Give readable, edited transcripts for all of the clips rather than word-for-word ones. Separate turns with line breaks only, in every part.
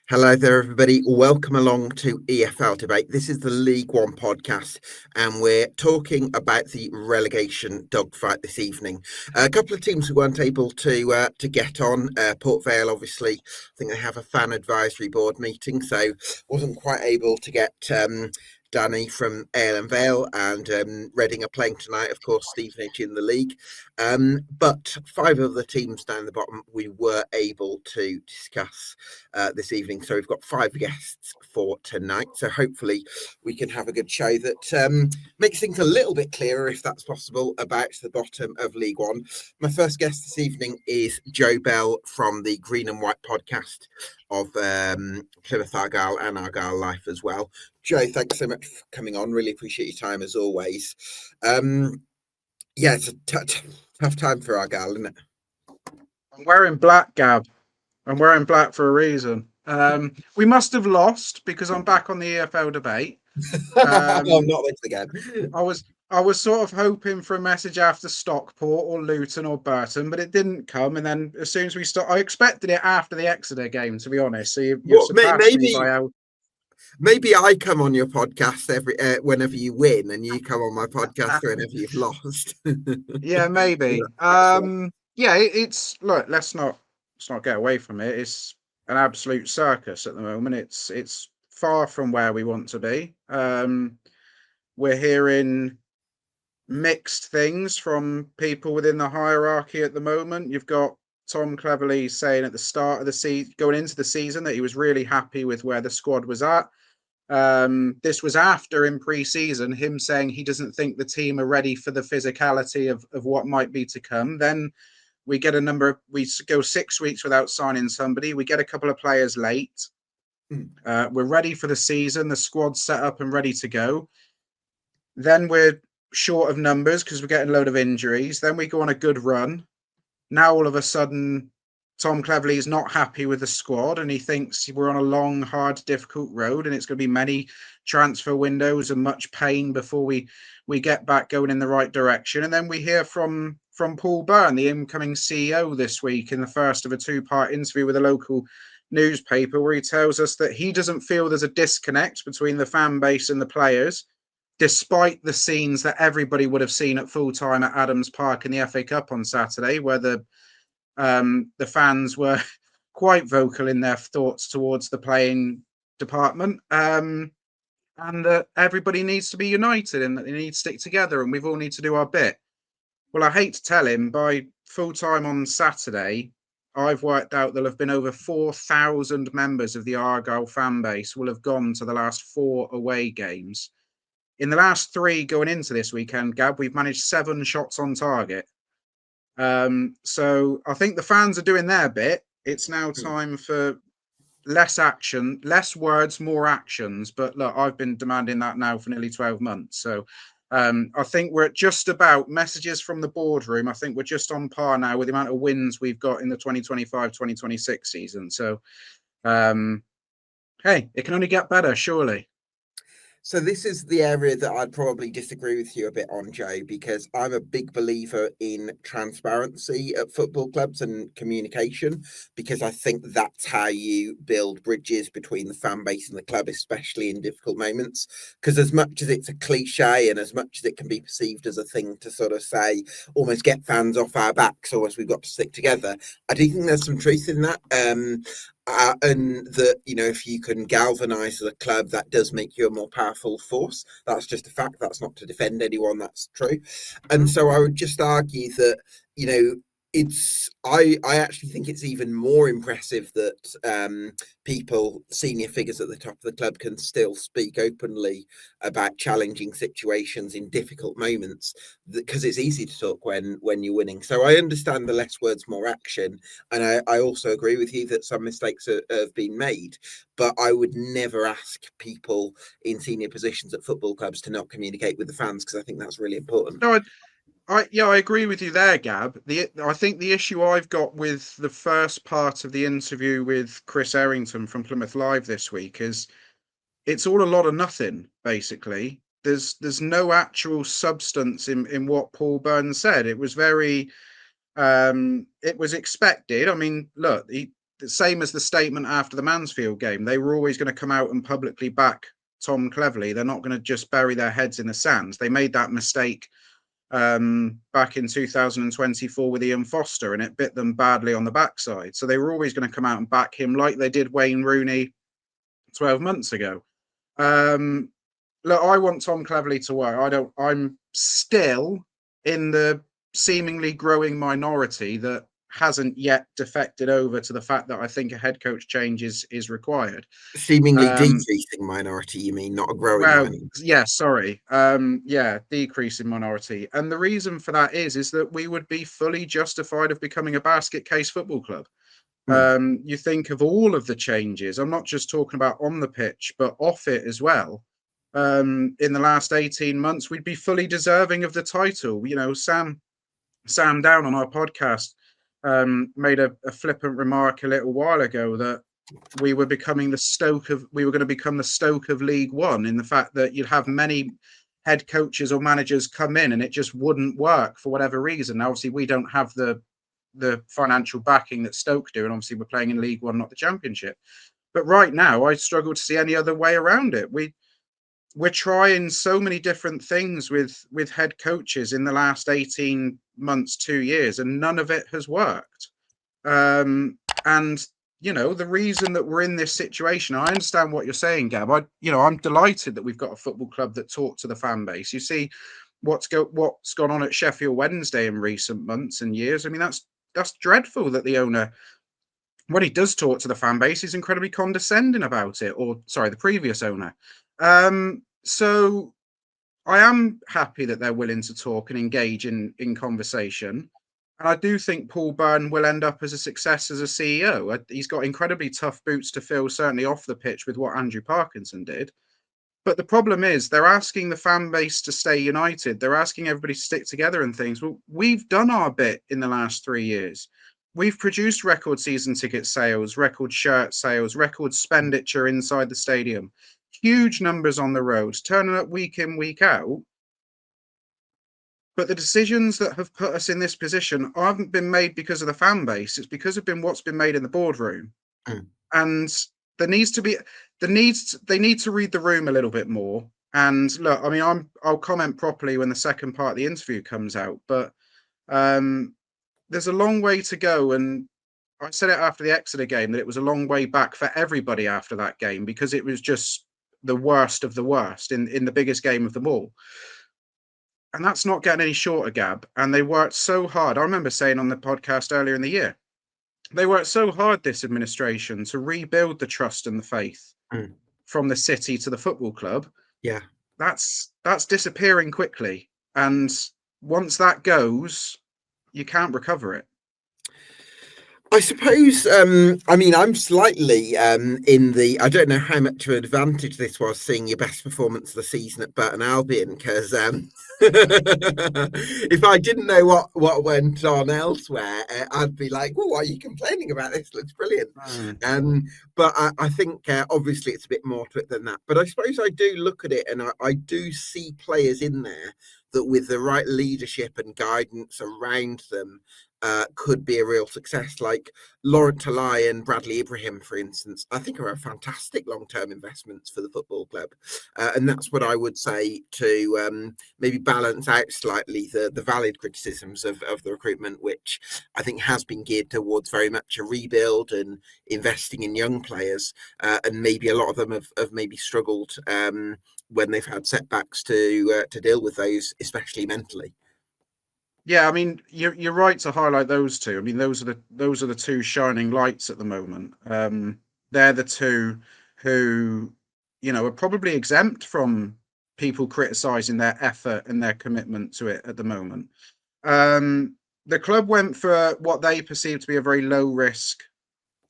Hello there, everybody. Welcome along to EFL Debate. This is the League One podcast, and we're talking about the relegation dogfight this evening. A couple of teams who weren't able to get on. Port Vale, obviously, I think they have a fan advisory board meeting, so wasn't quite able to get Danny from Ale and Vale, and Reading are playing tonight, of course, Stevenage in the league. But five of the teams down the bottom we were able to discuss this evening. So we've got five guests for tonight. So hopefully we can have a good show that makes things a little bit clearer, if that's possible, about the bottom of League One. My first guest this evening is Joe Bell from the Green and White podcast of Plymouth Argyle and Argyle Life as well. Joe, thanks so much for coming on. Really appreciate your time as always. It's a tough time for Argyle, isn't it?
I'm wearing black, Gab. I'm wearing black for a reason. We must have lost because I'm back on the EFL debate.
Oh, not this again.
I was sort of hoping for a message after Stockport or Luton or Burton, but it didn't come. And then as soon as we start, I expected it after the Exeter game, to be honest. So you've surpassed me by how.
Maybe I come on your podcast whenever you win, and you come on my podcast whenever you've lost.
Yeah, maybe. It's look. Let's not get away from it. It's an absolute circus at the moment. It's far from where we want to be. We're hearing mixed things from people within the hierarchy at the moment. You've got Tom Cleverley saying at the start of the season, going into the season, that he was really happy with where the squad was at. This was after, in pre-season, him saying he doesn't think the team are ready for the physicality of what might be to come. Then we get we go 6 weeks without signing somebody. We get a couple of players late. We're ready for the season. The squad's set up and ready to go. Then we're short of numbers because we're getting a load of injuries. Then we go on a good run. Now all of a sudden, Tom Cleverley is not happy with the squad and he thinks we're on a long, hard, difficult road and it's going to be many transfer windows and much pain before we get back going in the right direction. And then we hear from Paul Byrne, the incoming CEO, this week in the first of a two-part interview with a local newspaper, where he tells us that he doesn't feel there's a disconnect between the fan base and the players, despite the scenes that everybody would have seen at full time at Adams Park in the FA Cup on Saturday, where the fans were quite vocal in their thoughts towards the playing department, and that everybody needs to be united and that they need to stick together and we've all need to do our bit. Well, I hate to tell him, by full time on Saturday, I've worked out there'll have been over 4,000 members of the Argyle fan base will have gone to the last 4 away games. In the last 3 going into this weekend, Gab, we've managed 7 shots on target. So I think the fans are doing their bit. It's now time for less action, less words, more actions. But look, I've been demanding that now for nearly 12 months. So I think we're at just about messages from the boardroom. I think we're just on par now with the amount of wins we've got in the 2025-2026 season. So, hey, it can only get better, surely.
So this is the area that I'd probably disagree with you a bit on, Joe, because I'm a big believer in transparency at football clubs and communication, because I think that's how you build bridges between the fan base and the club, especially in difficult moments. Because as much as it's a cliche and as much as it can be perceived as a thing to sort of say, almost get fans off our backs, or as we've got to stick together, I do think there's some truth in that. And that, if you can galvanize the club, that does make you a more powerful force. That's just a fact. That's not to defend anyone. That's true. And so I would just argue that, I actually think it's even more impressive that people, senior figures at the top of the club, can still speak openly about challenging situations in difficult moments, because it's easy to talk when you're winning. So I understand the less words, more action, and I also agree with you that some mistakes have been made, but I would never ask people in senior positions at football clubs to not communicate with the fans, because I think that's really important.
No, I agree with you there, Gab. I think the issue I've got with the first part of the interview with Chris Errington from Plymouth Live this week is it's all a lot of nothing, basically. There's no actual substance in what Paul Byrne said. It was very it was expected. I mean, look, same as the statement after the Mansfield game. They were always going to come out and publicly back Tom Cleverley. They're not going to just bury their heads in the sand. They made that mistake back in 2024 with Ian Foster, and it bit them badly on the backside. So they were always going to come out and back him like they did Wayne Rooney 12 months ago. Look, I want Tom Cleverley to work. I'm still in the seemingly growing minority that hasn't yet defected over to the fact that I think a head coach change is required.
Seemingly decreasing minority, you mean, not a growing minority?
Yeah, sorry. Decrease in minority. And the reason for that is that we would be fully justified of becoming a basket case football club. You think of all of the changes. I'm not just talking about on the pitch, but off it as well. In the last 18 months, we'd be fully deserving of the title. You know, Sam Down on our podcast made a flippant remark a little while ago that we were becoming we were going to become the Stoke of League One, in the fact that you'd have many head coaches or managers come in and it just wouldn't work for whatever reason. Now, obviously, we don't have the financial backing that Stoke do, and obviously we're playing in League One, not the Championship. But right now, I struggle to see any other way around it. We're trying so many different things with head coaches in the last 18 months, 2 years, and none of it has worked. And you know, the reason that we're in this situation, I understand what you're saying, Gab. I'm delighted that we've got a football club that talk to the fan base. You see what's gone on at Sheffield Wednesday in recent months and years. I mean, that's dreadful that the owner, when he does talk to the fan base, is incredibly condescending about it. Or sorry, the previous owner. So I am happy that they're willing to talk and engage in conversation. And I do think Paul Byrne will end up as a success as a CEO. He's got incredibly tough boots to fill, certainly off the pitch, with what Andrew Parkinson did. But the problem is they're asking the fan base to stay united. They're asking everybody to stick together and things. Well, we've done our bit in the last 3 years. We've produced record season ticket sales, record shirt sales, record expenditure inside the stadium, huge numbers on the roads, turning up week in, week out. But the decisions that have put us in this position haven't been made because of the fan base. It's because of what's been made in the boardroom. And they need to read the room a little bit more. And look, I mean, I'll comment properly when the second part of the interview comes out, but there's a long way to go. And I said it after the Exeter game that it was a long way back for everybody after that game, because it was just the worst of the worst in the biggest game of them all. And that's not getting any shorter, Gab. And they worked so hard. I remember saying on the podcast earlier in the year, they worked so hard, this administration, to rebuild the trust and the faith from the city to the football club.
Yeah.
That's disappearing quickly. And once that goes, you can't recover it.
I suppose, I mean, I'm slightly I don't know how much of an advantage this was, seeing your best performance of the season at Burton Albion, because if I didn't know what went on elsewhere, I'd be like, well, why are you complaining about this? It looks brilliant. But I think obviously it's a bit more to it than that. But I suppose I do look at it and I do see players in there that, with the right leadership and guidance around them, could be a real success. Like Laurent Talai and Bradley Ibrahim, for instance, I think are fantastic long-term investments for the football club. And that's what I would say to maybe balance out slightly the valid criticisms of the recruitment, which I think has been geared towards very much a rebuild and investing in young players. And maybe a lot of them have maybe struggled when they've had setbacks to deal with those, especially mentally.
Yeah, I mean, you're right to highlight those two. I mean, those are the two shining lights at the moment. They're the two who, you know, are probably exempt from people criticising their effort and their commitment to it at the moment. The club went for what they perceived to be a very low risk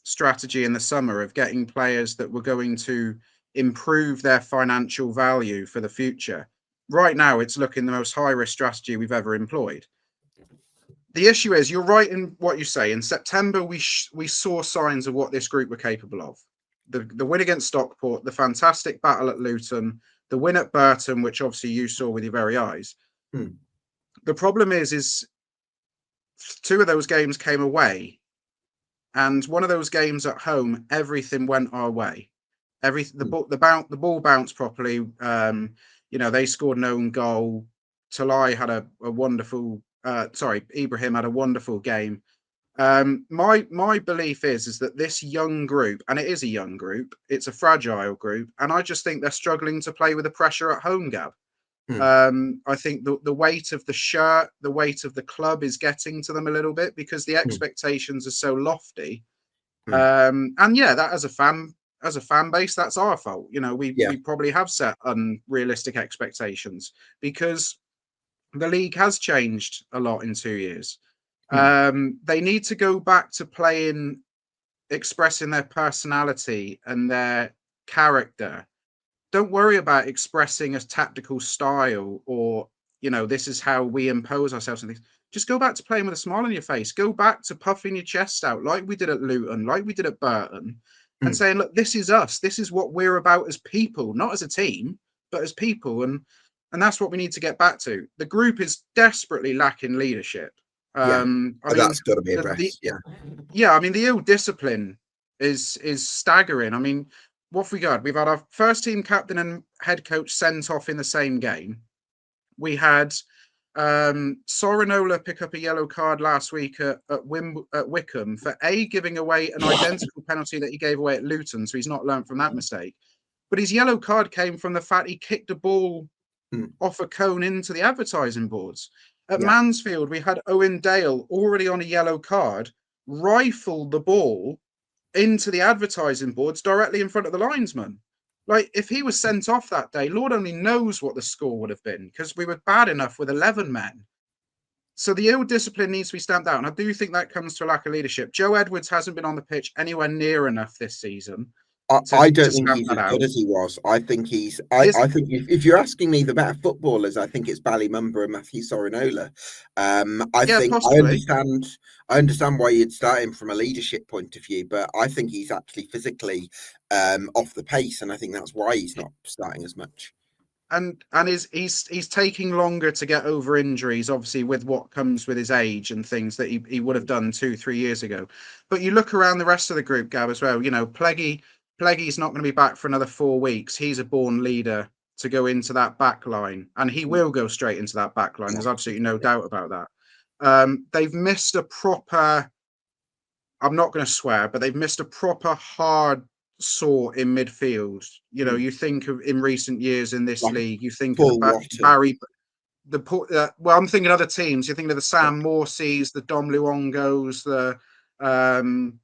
strategy in the summer of getting players that were going to improve their financial value for the future. Right now, it's looking the most high risk strategy we've ever employed. The issue is, you're right in what you say. In September, we saw signs of what this group were capable of. The win against Stockport, the fantastic battle at Luton, the win at Burton, which obviously you saw with your very eyes. The problem is two of those games came away. and one of those games at home, everything went our way.
Mm.
The ball bounced properly. They scored an own goal. Talai had a wonderful. Ibrahim had a wonderful game. My belief is that this young group, and it is a young group, it's a fragile group, and I just think they're struggling to play with the pressure at home, Gab.
Mm.
I think the weight of the shirt, the weight of the club is getting to them a little bit because the
Mm.
expectations are so lofty.
Mm.
And yeah, that as a fan base, that's our fault.
Yeah.
We probably have set unrealistic expectations because the league has changed a lot in 2 years.
Mm.
They need to go back to playing, expressing their personality and their character. Don't worry about expressing a tactical style or, this is how we impose ourselves and things. Just go back to playing with a smile on your face. Go back to puffing your chest out like we did at Luton, like we did at Burton, and
Mm.
saying, look, this is us. This is what we're about as people, not as a team, but as people. And that's what we need to get back to. The group is desperately lacking leadership.
Yeah.
I mean,
That's got to be
the
addressed. Yeah.
yeah, I mean the ill discipline is staggering. I mean, what have we got? We've had our first team captain and head coach sent off in the same game. We had Sorinola pick up a yellow card last week at Wickham for giving away an identical penalty that he gave away at Luton, so he's not learned from that mistake. But his yellow card came from the fact he kicked a ball
Mm.
off a cone into the advertising boards. At
Yeah.
Mansfield, we had Owen Dale already on a yellow card, rifle the ball into the advertising boards directly in front of the linesman. Like, if he was sent off that day, Lord only knows what the score would have been because we were bad enough with 11 men. So the ill discipline needs to be stamped out. And I do think that comes to a lack of leadership. Joe Edwards hasn't been on the pitch anywhere near enough this season
I
to
don't think
stamp
he's
that
as good
out.
as he was. I think he's.
His
I think if you're asking me the better footballers, I think it's Ballymumba and Matthew Sorinola. I
Yeah,
think
possibly.
I understand why you'd start him from a leadership point of view, but I think he's actually physically off the pace, and I think that's why he's not starting as much.
And he's taking longer to get over injuries, obviously, with what comes with his age and things that he would have done 2-3 years ago. But you look around the rest of the group, Gab, as well. Pleggy's not going to be back for another 4 weeks. He's a born leader to go into that back line, and he will go straight into that back line.
Yeah.
There's absolutely no doubt about that. They've missed a proper, I'm not going to swear, but they've missed a proper hard saw in midfield.
Mm.
You think of in recent years in this
Like
league, you think of
Paul
the
Watton.
Barry, well, I'm thinking other teams. You're thinking of the
Yeah.
Sam Morseys, the Dom Luongos, the um,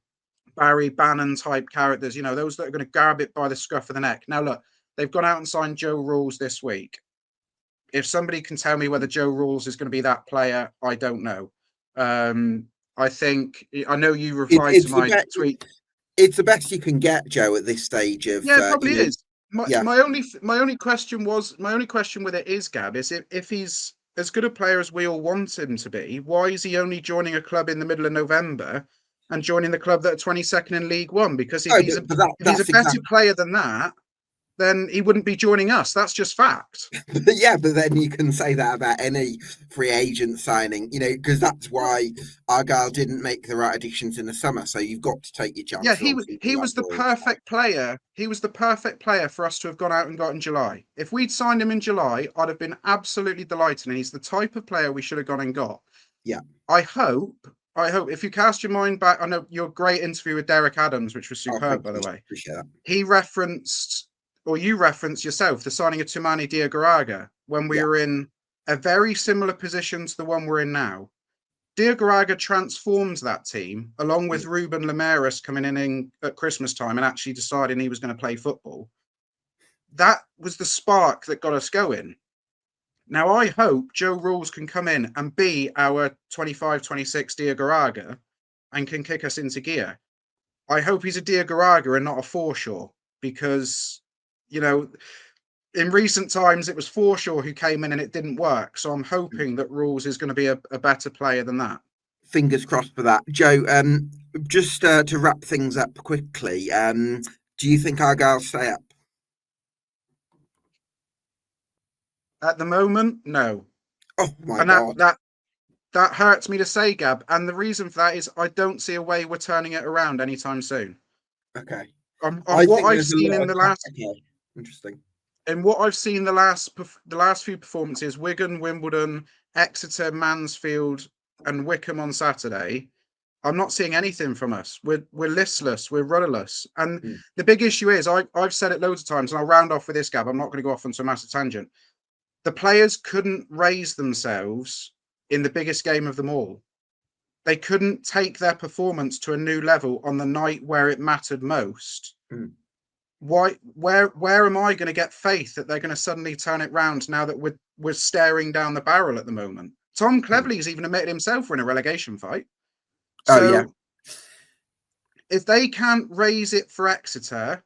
Barry Bannon type characters. Those that are going to grab it by the scruff of the neck. Now, look, they've gone out and signed Joe Rules this week. If somebody can tell me whether Joe Rules is going to be that player, I don't know. I know you replied to
It's the
my
best.
tweet.
It's the best you can get, Joe, at this stage of
Yeah, it probably is. My
Yeah.
my only my only question with it is, Gab, is if he's as good a player as we all want him to be, why is he only joining a club in the middle of November and joining the club that are 22nd in League One? Because
Oh, but
if he's a
that's
better
exactly.
player than that, then he wouldn't be joining us. That's just fact.
Yeah, but then you can say that about any free agent signing, because that's why Argyle didn't make the right additions in the summer. So you've got to take your
Yeah,
chances
he
on people
he
like
was the
Rules.
perfect player. He was the perfect player for us to have gone out and got in July. If we'd signed him in July, I'd have been absolutely delighted. And he's the type of player we should have gone and got.
Yeah.
I hope, if you cast your mind back, I know your great interview with Derek Adams, which was
Oh,
superb,
thank
by the
you.
way.
Appreciate that.
He referenced, or you referenced yourself, the signing of Tumani Diagouraga when we
Yeah.
were in a very similar position to the one we're in now. Diagouraga transformed that team, along with
Mm.
Ruben Lamaris coming in at Christmas time and actually deciding he was going to play football. That was the spark that got us going. Now, I hope Joe Rules can come in and be our 25-26 Diagouraga and can kick us into gear. I hope he's a Diagouraga and not a Forshaw because, in recent times it was Forshaw who came in and it didn't work. So I'm hoping that Rules is going to be a better player than that.
Fingers crossed for that, Joe. Just to wrap things up quickly, do you think Argyle stay up?
At the moment, no.
Oh my
And that
God!
that that hurts me to say, Gab. And the reason for that is I don't see a way we're turning it around anytime soon.
Okay.
On
I
what
think
I've
there's a
seen
lot
in
of
the last,
okay. Interesting.
and what I've seen the last few performances, Wigan, Wimbledon, Exeter, Mansfield, and Wickham on Saturday, I'm not seeing anything from us. We're listless, we're rudderless. And the big issue is, I've said it loads of times, and I'll round off with this, Gab. I'm not going to go off onto a massive tangent. The players couldn't raise themselves in the biggest game of them all. They couldn't take their performance to a new level on the night where it mattered most. Why? Where am I going to get faith that they're going to suddenly turn it round now that we're staring down the barrel at the moment? Tom Cleverley's even admitted himself we're in a relegation fight. So if they can't raise it for Exeter,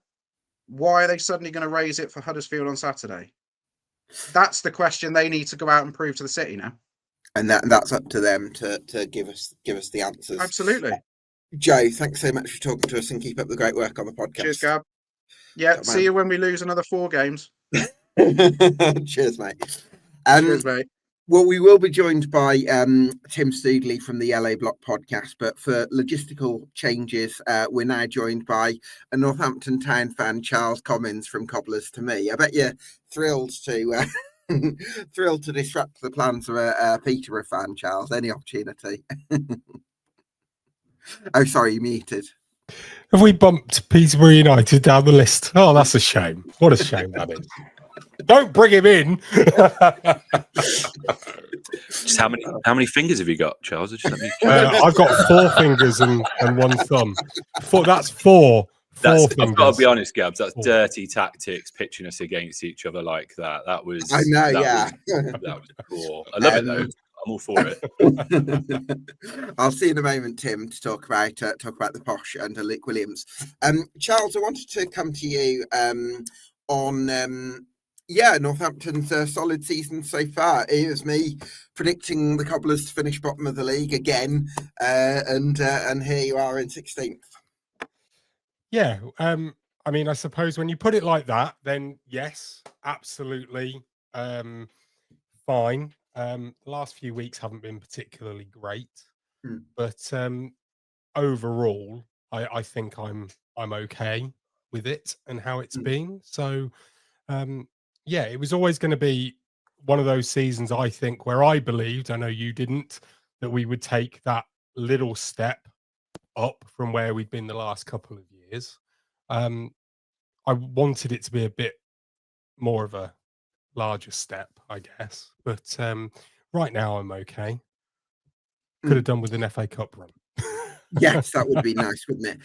why are they suddenly going to raise it for Huddersfield on Saturday? That's the question they need to go out and prove to the city now.
And that's up to them to give us the answers.
Absolutely.
Joe, thanks so much for talking to us and keep up the great work on the podcast.
Cheers, Gab. Yeah, see you when we lose another 4 games.
Cheers, mate.
Cheers, mate.
Well, we will be joined by Tim Stoodley from the LA Block podcast, but for logistical changes, we're now joined by a Northampton Town fan, Charles Commins from Cobblers to Me. I bet you're thrilled to thrilled to disrupt the plans of a Peterborough fan, Charles. Any opportunity? Oh, sorry, you muted.
Have we bumped Peterborough United down the list? Oh, that's a shame. What a shame that is. Don't bring him in.
Just how many fingers have you got, Charles? Just let me...
I've got 4 fingers and 1 thumb. That's 4. Fingers.
I've got to be honest, Gabs. That's dirty tactics, pitching us against each other like that. That was.
I know,
that was cool. I love it though. I'm all for it.
I'll see you in a moment, Tim, to talk about the posh under Luke Williams. Charles, I wanted to come to you on Northampton's solid season so far. It was me predicting the Cobblers to finish bottom of the league again, and here you are in 16th.
Yeah, I mean, I suppose when you put it like that, then yes, absolutely fine. The last few weeks haven't been particularly great, but overall, I think I'm okay with it and how it's been. So, it was always going to be one of those seasons, I think, where I believed, I know you didn't, that we would take that little step up from where we'd been the last couple of years. I wanted it to be a bit more of a larger step, I guess, but right now I'm okay. Could have done with an FA Cup run.
Yes, that would be nice, wouldn't it?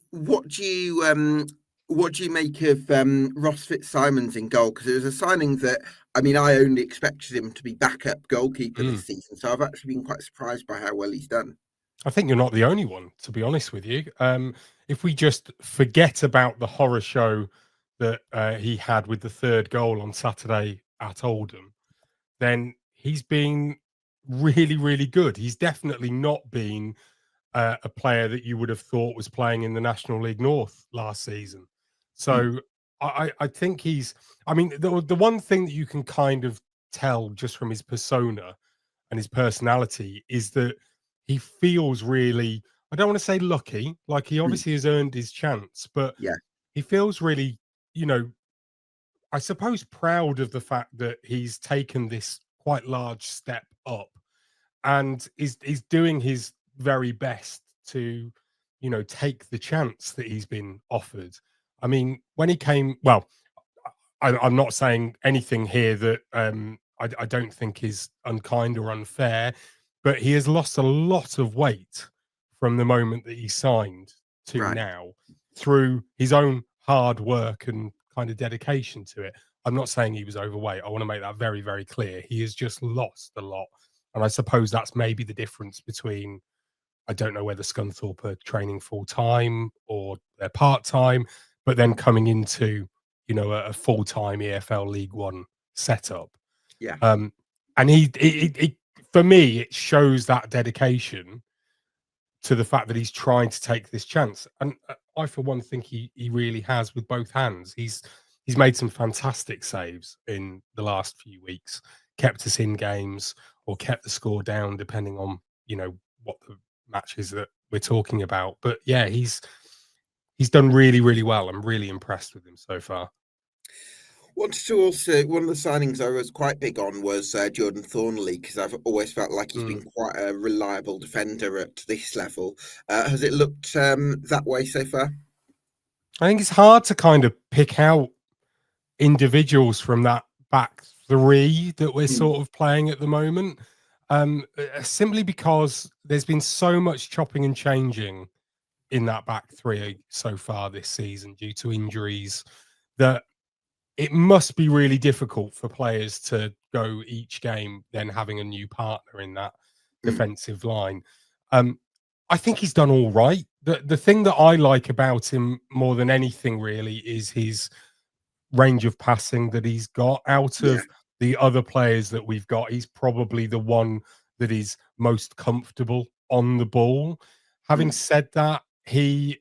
What do you make of Ross Fitzsimons in goal? Because it was a signing that, I mean, I only expected him to be backup goalkeeper this season, so I've actually been quite surprised by how well he's done. I
think you're not the only one, to be honest with you. If we just forget about the horror show that he had with the 3rd goal on Saturday at Oldham, then he's been really, really good. He's definitely not been a player that you would have thought was playing in the National League North last season. So I think he's, I mean, the one thing that you can kind of tell just from his persona and his personality is that he feels really, I don't want to say lucky, like he obviously has earned his chance, but he feels really, I suppose proud of the fact that he's taken this quite large step up and is doing his very best to, take the chance that he's been offered. I mean, when he came, well, I'm not saying anything here that I don't think is unkind or unfair, but he has lost a lot of weight from the moment that he signed to now through his own hard work and kind of dedication to it. I'm not saying he was overweight. I want to make that very, very clear. He has just lost a lot. And I suppose that's maybe the difference between, I don't know whether Scunthorpe are training full time or they're part time, but then coming into, a full time EFL League One setup.
Yeah.
And he for me, it shows that dedication to the fact that he's trying to take this chance. And I, for one, think he really has with both hands. He's made some fantastic saves in the last few weeks, kept us in games or kept the score down, depending on, you know, what the matches that we're talking about. But yeah, he's done really, really well. I'm really impressed with him so far.
Wanted to also, one of the signings I was quite big on was Jordan Thornley, because I've always felt like he's been quite a reliable defender at this level. Has it looked that way so far?
I think it's hard to kind of pick out individuals from that back three that we're sort of playing at the moment, simply because there's been so much chopping and changing in that back three so far this season due to injuries, that it must be really difficult for players to go each game then having a new partner in that defensive line. I think he's done all right. The thing that I like about him more than anything really is his range of passing that he's got. Out of the other players that we've got, he's probably the one that is most comfortable on the ball. Having said that, he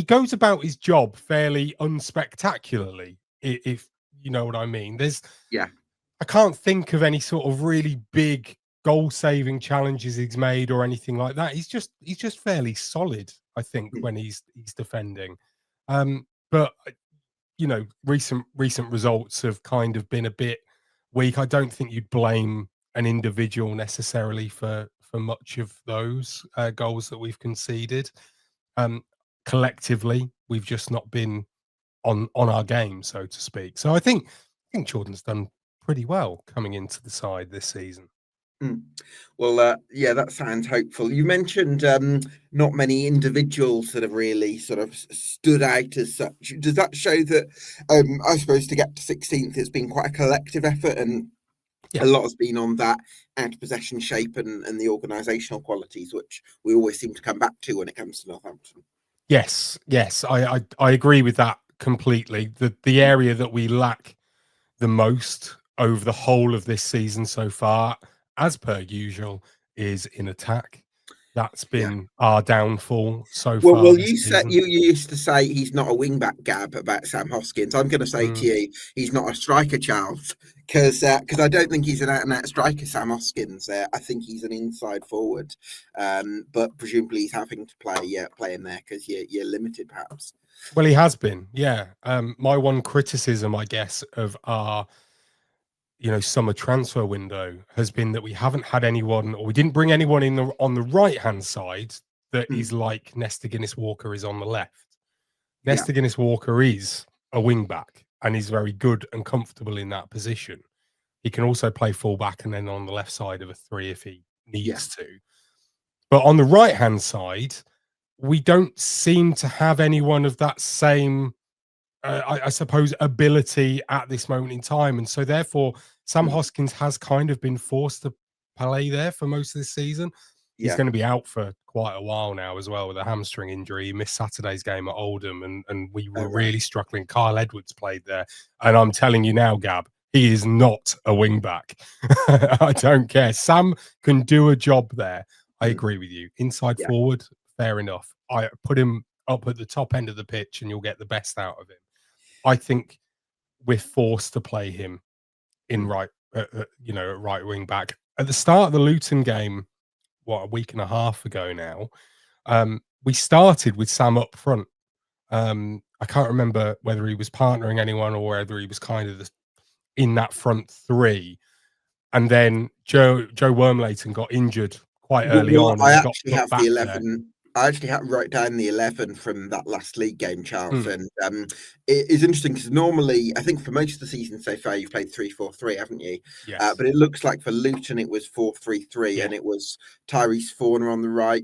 goes about his job fairly unspectacularly, if you know what I mean. I can't think of any sort of really big goal-saving challenges he's made or anything like that. He's just fairly solid, I think, when he's defending. But you know, recent results have kind of been a bit weak. I don't think you'd blame an individual necessarily for much of those goals that we've conceded. Collectively, we've just not been on our game, so to speak. So I think Jordan's done pretty well coming into the side this season.
Well, yeah, that sounds hopeful. You mentioned not many individuals that have really sort of stood out as such. Does that show that, I suppose, to get to 16th, it's been quite a collective effort, and a lot has been on that out possession shape and the organisational qualities, which we always seem to come back to when it comes to Northampton?
Yes, I agree with that completely. The area that we lack the most over the whole of this season so far, as per usual, is in attack. That's been our downfall so far.
Well,
this season.
you used to say he's not a wing back, Gab, about Sam Hoskins. I'm going to say to you, he's not a striker, Charles, because I don't think he's an out and out striker, Sam Hoskins. I think he's an inside forward, but presumably he's having to play in there because you're limited, perhaps.
Well, he has been, yeah. My one criticism, I guess, of our summer transfer window has been that we haven't had anyone, or we didn't bring anyone in on the right hand side that is like Nesta Guinness-Walker is on the left. Nesta Guinness-Walker is a wing back and is very good and comfortable in that position. He can also play full back and then on the left side of a three if he needs to. But on the right hand side, we don't seem to have anyone of that same I suppose, ability at this moment in time. And so therefore, Sam Hoskins has kind of been forced to play there for most of this season. He's going to be out for quite a while now as well with a hamstring injury. He missed Saturday's game at Oldham and we were really struggling. Kyle Edwards played there. And I'm telling you now, Gab, he is not a wing back. I don't care. Sam can do a job there. I agree with you. Inside forward, fair enough. I put him up at the top end of the pitch and you'll get the best out of him. I think we're forced to play him in right wing back. At the start of the Luton game, a week and a half ago now, we started with Sam up front. I can't remember whether he was partnering anyone or whether he was kind of in that front three. And then Joe Wormleighton got injured quite early on.
I actually have the 11. I actually had to write down the 11 from that last league game, Charles. And it is interesting because normally, I think for most of the season so far, you've played 3-4-3, haven't you?
Yes.
But it looks like for Luton, it was 4-3-3, and it was Tyrese Forner on the right,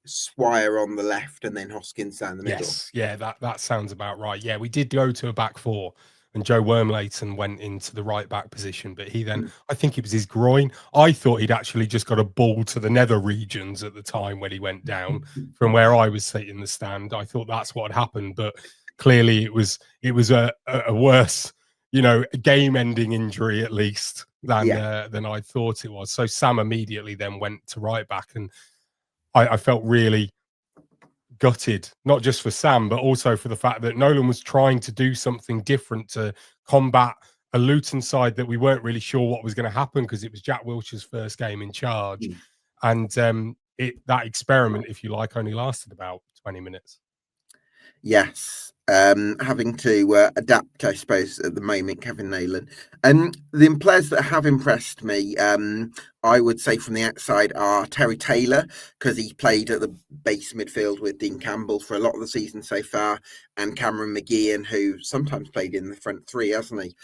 Swire on the left, and then Hoskins down the middle.
Yes, yeah, that sounds about right. Yeah, we did go to a back four. And Joe Wormleighton went into the right back position, but he then, I think it was his groin. I thought he'd actually just got a ball to the nether regions at the time when he went down from where I was sitting in the stand. I thought that's what had happened, but clearly it was a worse, game-ending injury at least than I thought it was. So Sam immediately then went to right back, and I felt really gutted, not just for Sam, but also for the fact that Nolan was trying to do something different to combat a Luton side that we weren't really sure what was going to happen because it was Jack Wilshere's first game in charge. And that experiment, if you like, only lasted about 20 minutes.
Yes, having to adapt, I suppose, at the moment, Kevin Nolan. And the players that have impressed me, I would say from the outside, are Terry Taylor, because he played at the base midfield with Dean Campbell for a lot of the season so far, and Cameron McGeehan, who sometimes played in the front three, hasn't he?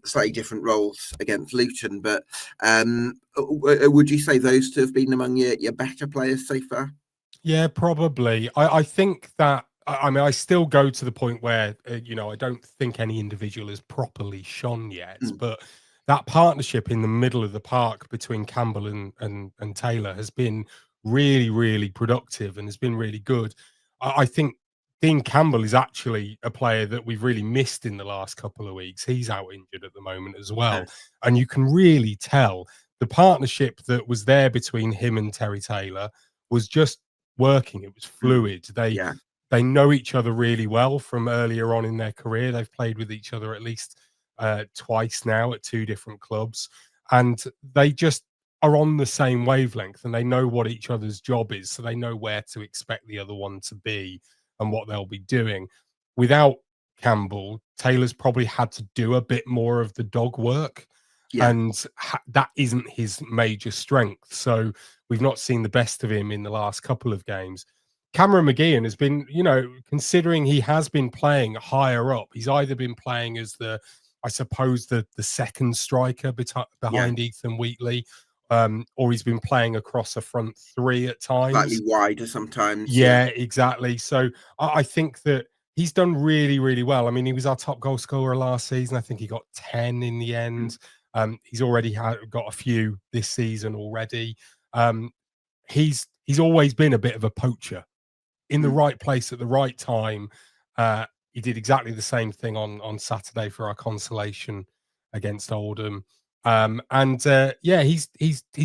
Slightly different roles against Luton, but would you say those two have been among your better players so far?
Yeah, probably. I think that, I mean, I still go to the point where, I don't think any individual has properly shone yet, but that partnership in the middle of the park between Campbell and Taylor has been really, really productive and has been really good. I think Dean Campbell is actually a player that we've really missed in the last couple of weeks. He's out injured at the moment as well. And you can really tell the partnership that was there between him and Terry Taylor was just working. It was fluid. They know each other really well from earlier on in their career. They've played with each other at least twice now at two different clubs, and they just are on the same wavelength, and they know what each other's job is, so they know where to expect the other one to be and what they'll be doing. Without Campbell, Taylor's probably had to do a bit more of the dog work, and that isn't his major strength. So we've not seen the best of him in the last couple of games. Cameron McGeehan has been, considering he has been playing higher up, he's either been playing as the second striker behind Ethan Wheatley, or he's been playing across a front three at times.
Slightly wider sometimes.
Yeah, exactly. So I think that he's done really, really well. I mean, he was our top goal scorer last season. I think he got 10 in the end. He's already got a few this season already. He's always been a bit of a poacher in the right place at the right time. He did exactly the same thing on Saturday for our consolation against Oldham. He's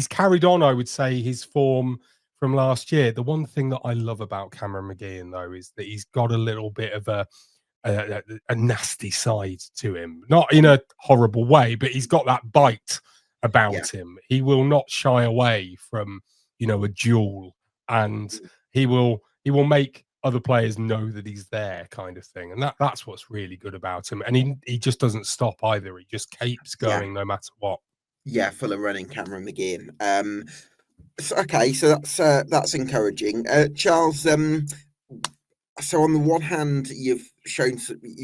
carried on, I would say, his form from last year. The one thing that I love about Cameron McGeehan, though, is that he's got a little bit of a nasty side to him, not in a horrible way, but he's got that bite about him. He will not shy away from, a duel, and he will make other players know that he's there, kind of thing. And that's what's really good about him. And he just doesn't stop either. He just keeps going no matter what.
Yeah, full of running, Cameron McGeehan. So that's encouraging. Charles, so on the one hand, you've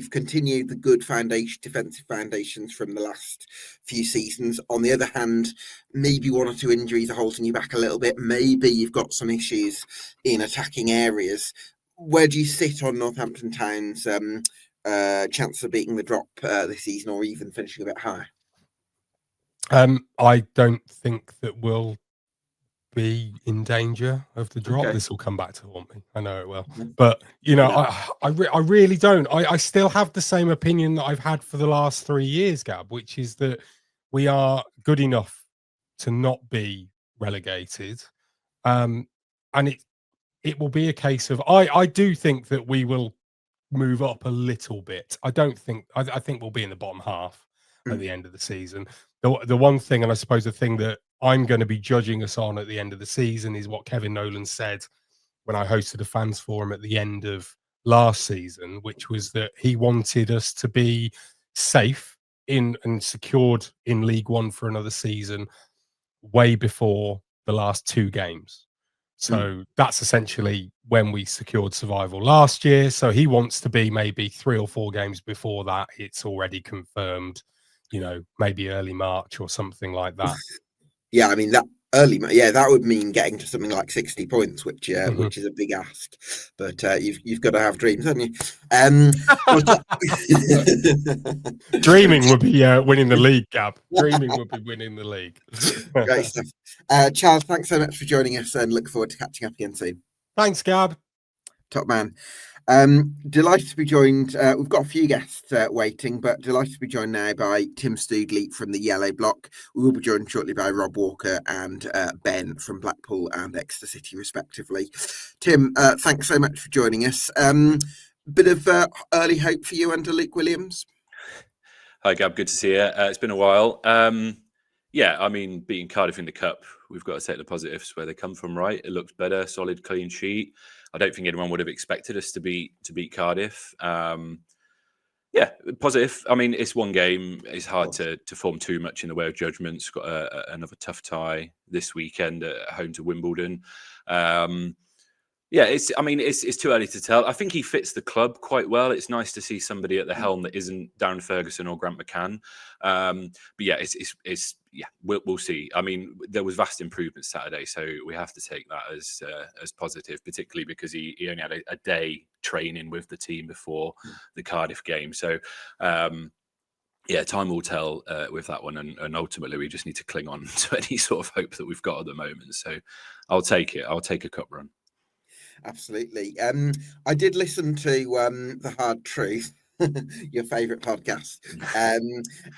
continued the good defensive foundations from the last few seasons. On the other hand, maybe one or two injuries are holding you back a little bit. Maybe you've got some issues in attacking areas. Where do you sit on Northampton Town's chance of beating the drop this season, or even finishing a bit higher?
I don't think that we'll be in danger of the drop. This will come back to haunt me. I know it will, but I really don't. I still have the same opinion that I've had for the last 3 years, Gab, which is that we are good enough to not be relegated, and it will be a case of I do think that we will move up a little bit. I think we'll be in the bottom half at the end of the season. The one thing, and I suppose the thing that I'm going to be judging us on at the end of the season, is what Kevin Nolan said when I hosted a fans forum at the end of last season, which was that he wanted us to be safe and secured in League One for another season way before the last 2 games. So that's essentially when we secured survival last year. So he wants to be maybe 3 or 4 games before that. It's already confirmed, maybe early March or something like that.
Yeah, I mean that that would mean getting to something like 60 points, which is a big ask. But you've got to have dreams, haven't you?
Dreaming would be winning the league, Gab. Dreaming would be winning the league.
Great stuff. Charles, thanks so much for joining us, and look forward to catching up again soon.
Thanks, Gab.
Top man. Delighted to be joined. We've got a few guests waiting, but delighted to be joined now by Tim Stoodley from the Yellow Block. We will be joined shortly by Rob Walker and Ben from Blackpool and Exeter City, respectively. Tim, thanks so much for joining us. Bit of early hope for you under Luke Williams?
Hi, Gab. Good to see you. It's been a while. Yeah, I mean, beating Cardiff in the Cup, we've got to take the positives where they come from, right? It looked better, solid, clean sheet. I don't think anyone would have expected us to beat Cardiff. Yeah, positive. I mean, it's one game. It's hard to form too much in the way of judgments. Got another tough tie this weekend at home to Wimbledon. Yeah, it's too early to tell. I think he fits the club quite well. It's nice to see somebody at the helm that isn't Darren Ferguson or Grant McCann. But yeah, we'll see. I mean, there was vast improvement Saturday, so we have to take that as positive, particularly because he only had a day training with the team before the Cardiff game. So yeah, time will tell with that one, and ultimately we just need to cling on to any sort of hope that we've got at the moment. So I'll take it. I'll take a cup run.
Absolutely. I did listen to The Hard Truth, your favourite podcast.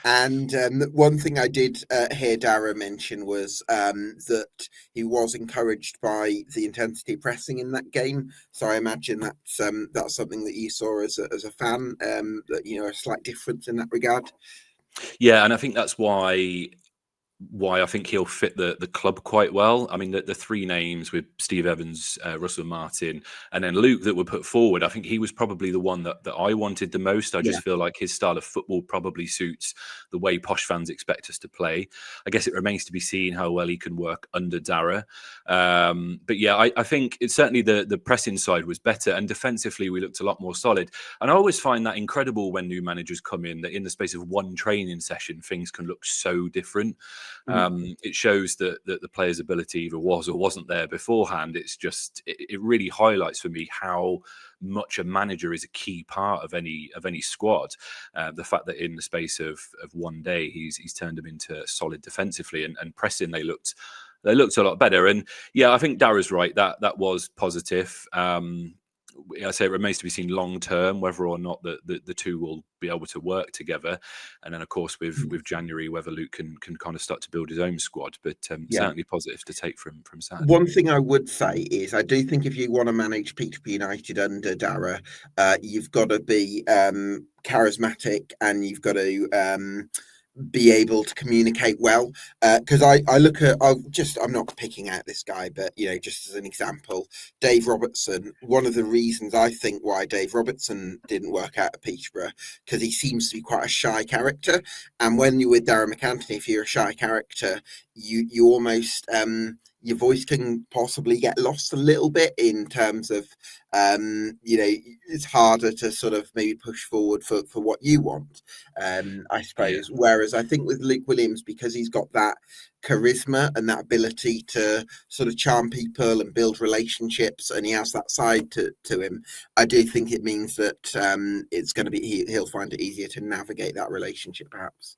And one thing I did hear Dara mention was that he was encouraged by the intensity pressing in that game. So I imagine that's something that you saw as a fan, that, you know, a slight difference in that regard.
Yeah, and I think that's why I think he'll fit the club quite well. I mean, the three names with Steve Evans, Russell Martin, and then Luke that were put forward, I think he was probably the one that I wanted the most. I just feel like his style of football probably suits the way Posh fans expect us to play. I guess it remains to be seen how well he can work under Dara. But yeah, I think it's certainly the pressing side was better, and defensively we looked a lot more solid. And I always find that incredible when new managers come in, that in the space of one training session, things can look so different. It shows that the player's ability either was or wasn't there beforehand. It's just it really highlights for me how much a manager is a key part of any squad. The fact that in the space of one day he's turned them into solid defensively, and pressing they looked a lot better. And yeah, I think Dara's right. That was positive. I say it remains to be seen long term whether or not the two will be able to work together, and then of course with January whether Luke can kind of start to build his own squad. But certainly positive to take from Saturday.
One thing I would say is I do think if you want to manage Peterborough United under Dara, you've got to be charismatic, and you've got to be able to communicate well, because I look at, I'm not picking out this guy, but you know, just as an example, Dave Robertson. One of the reasons I think why Dave Robertson didn't work out at Peterborough, because he seems to be quite a shy character, and when you're with Darren McAntony, if you're a shy character, you almost your voice can possibly get lost a little bit in terms of you know, it's harder to sort of maybe push forward for what you want, I suppose. Yeah. Whereas I think with Luke Williams, because he's got that charisma and that ability to sort of charm people and build relationships, and he has that side to him, I do think it means that it's going to be, he'll find it easier to navigate that relationship perhaps.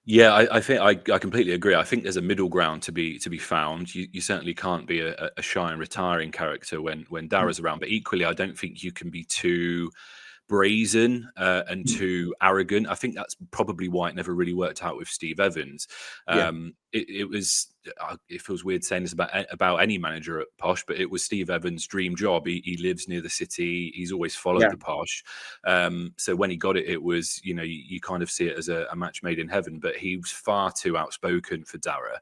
Yeah, I think I completely agree. I think there's a middle ground to be found. You certainly can't be a shy and retiring character when Dara's around, but equally I don't think you can be too brazen and too arrogant. I think that's probably why it never really worked out with Steve Evans. It feels weird saying this about any manager at Posh, but it was Steve Evans' dream job. He lives near the city. He's always followed the Posh. So when he got it, it was, you know, you kind of see it as a match made in heaven, but he was far too outspoken for Dara.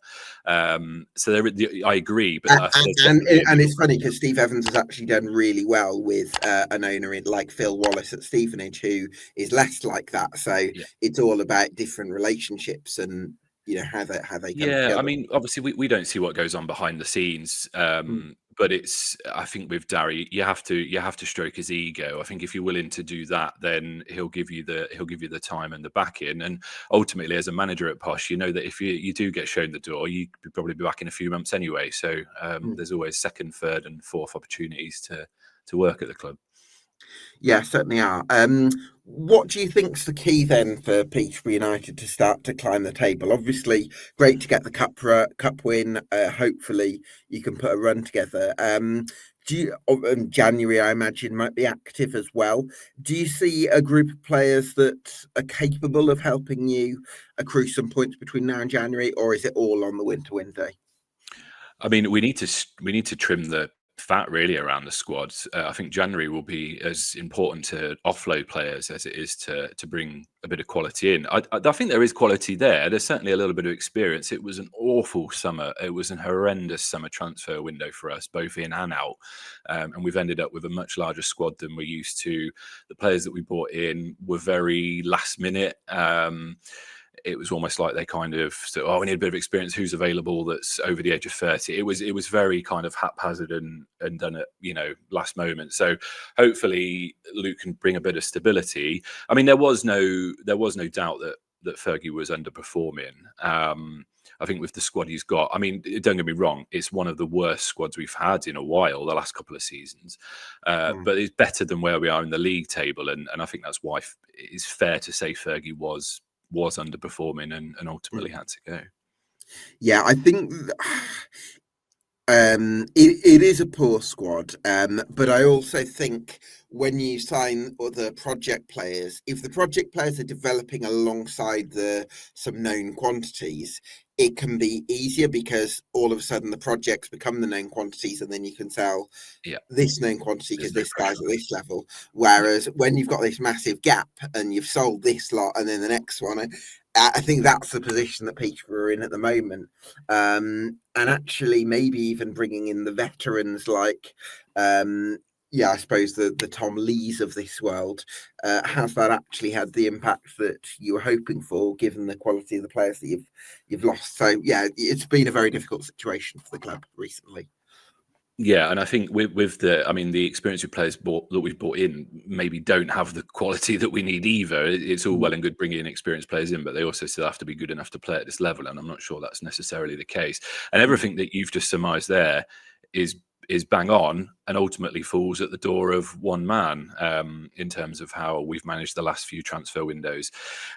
So I agree. But
and it's funny because Steve Evans has actually done really well with an owner like Phil Wallace at Stevenage, who is less like that. So it's all about different relationships and, you know, how they come together.
I mean, obviously we don't see what goes on behind the scenes, but I think with Darry, you have to stroke his ego. I think if you're willing to do that, then he'll give you the time and the backing. And ultimately, as a manager at Posh, you know that if you do get shown the door, you could probably be back in a few months anyway. So there's always second, third, and fourth opportunities to work at the club.
Yeah, certainly are. What do you think's the key then for Peterborough United to start to climb the table? Obviously, great to get the cup win. Hopefully, you can put a run together. January, I imagine, might be active as well. Do you see a group of players that are capable of helping you accrue some points between now and January, or is it all on the winter window?
I mean, we need to trim the fat really around the squad. I think January will be as important to offload players as it is to bring a bit of quality in. I think there is quality there. There's certainly a little bit of experience. It was an awful summer. It was an horrendous summer transfer window for us, both in and out. And we've ended up with a much larger squad than we're used to. The players that we brought in were very last minute. It was almost like they kind of said, "Oh, we need a bit of experience. Who's available that's over the age of 30?" It was very kind of haphazard and done at last moment. So hopefully Luke can bring a bit of stability. I mean, there was no doubt that Fergie was underperforming. I think with the squad he's got, I mean, don't get me wrong, it's one of the worst squads we've had in a while, the last couple of seasons. But it's better than where we are in the league table, and I think that's why it's fair to say Fergie was underperforming and ultimately had to go.
Yeah, I think it is a poor squad, but I also think when you sign other project players, if the project players are developing alongside some known quantities, it can be easier because all of a sudden the projects become the known quantities, and then you can sell this known quantity because this guy's at this level. Whereas when you've got this massive gap and you've sold this lot and then the next one, I think that's the position that Peterborough are in at the moment. And actually maybe even bringing in the veterans like I suppose the Tom Lees of this world, has that actually had the impact that you were hoping for, given the quality of the players that you've lost? So yeah, it's been a very difficult situation for the club recently.
Yeah, and I think with the experienced players that we've brought in maybe don't have the quality that we need either. It's all well and good bringing in experienced players in, but they also still have to be good enough to play at this level, and I'm not sure that's necessarily the case. And everything that you've just surmised there is bang on, and ultimately falls at the door of one man in terms of how we've managed the last few transfer windows.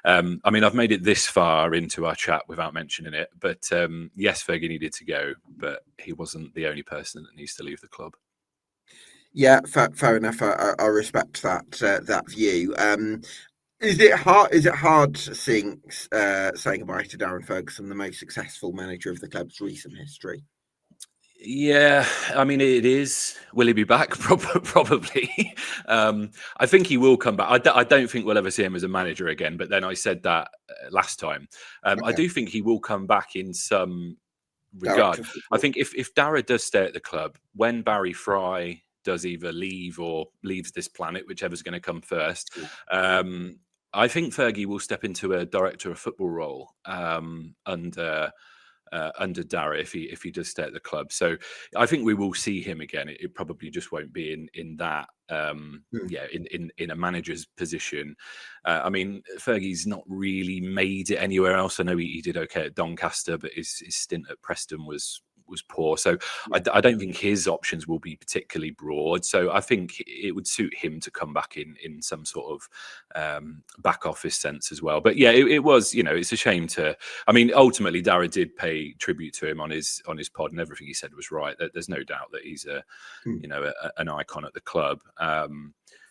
I mean, I've made it this far into our chat without mentioning it, but yes, Fergie needed to go, but he wasn't the only person that needs to leave the club.
Yeah, fair enough. I respect that view. Is it hard saying goodbye to Darren Ferguson, the most successful manager of the club's recent history?
Yeah, I mean, it is. Will he be back? Probably. I think he will come back. I don't think we'll ever see him as a manager again. But then I said that last time. I do think he will come back in some regard. I think if Dara does stay at the club, when Barry Fry does either leave or leaves this planet, whichever's going to come first, I think Fergie will step into a director of football role under Dara if he does stay at the club. So I think we will see him again. It probably just won't be in that in a manager's position. I mean, Fergie's not really made it anywhere else. I know he did okay at Doncaster, but his stint at Preston was poor. So I don't think his options will be particularly broad. So I think it would suit him to come back in some sort of back office sense as well. But yeah, it was, it's a shame I mean, ultimately Dara did pay tribute to him on his pod, and everything he said was right. There's no doubt that he's an icon at the club.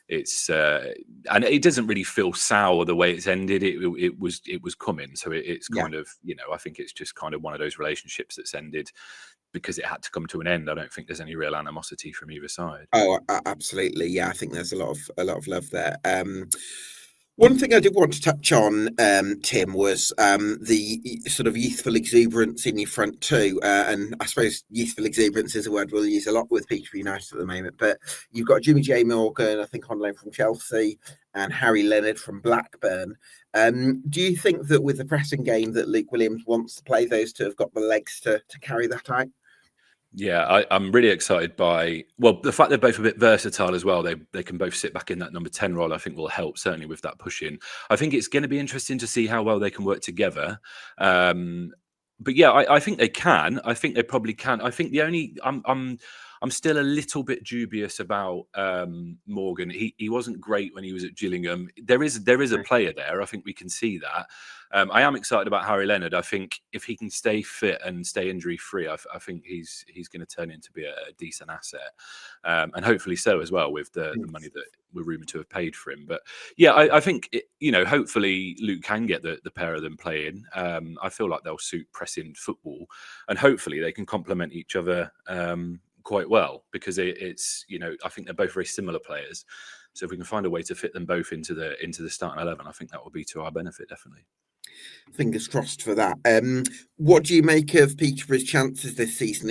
It's and it doesn't really feel sour the way it's ended. It was coming, so it's kind of I think it's just kind of one of those relationships that's ended because it had to come to an end. I don't think there's any real animosity from either side.
Oh, absolutely, yeah. I think there's a lot of love there. One thing I did want to touch on, Tim, was the sort of youthful exuberance in your front two. And I suppose youthful exuberance is a word we'll use a lot with Peterborough United at the moment. But you've got Jimmy J. Morgan, I think, on loan from Chelsea, and Harry Leonard from Blackburn. Do you think that with the pressing game that Luke Williams wants to play, those two have got the legs to carry that out?
Yeah, I'm really excited by, the fact they're both a bit versatile as well. They can both sit back in that number 10 role, I think will help, certainly with that push in. I think it's going to be interesting to see how well they can work together. But yeah, I think they can. I think they probably can. I think I'm still a little bit dubious about Morgan. He wasn't great when he was at Gillingham. There is a player there. I think we can see that. I am excited about Harry Leonard. I think if he can stay fit and stay injury free, I think he's going to turn into be a decent asset, and hopefully so as well with the money that we're rumoured to have paid for him. But yeah, I think hopefully Luke can get the pair of them playing. I feel like they'll suit pressing football, and hopefully they can complement each other quite well, because it's, you know, I think they're both very similar players. So if we can find a way to fit them both into the starting 11, I think that would be to our benefit, definitely.
Fingers crossed for that. What do you make of Peterborough's chances this season?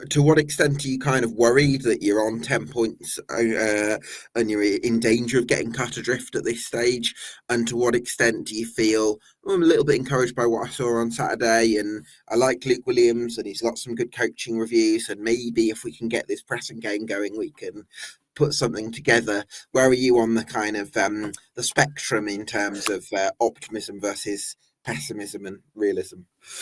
To what extent are you kind of worried that you're on 10 points and you're in danger of getting cut adrift at this stage? And to what extent do you feel, I'm a little bit encouraged by what I saw on Saturday, and I like Luke Williams and he's got some good coaching reviews, and maybe if we can get this pressing game going, we can put something together. Where are you on the kind of the spectrum in terms of optimism versus pessimism and realism?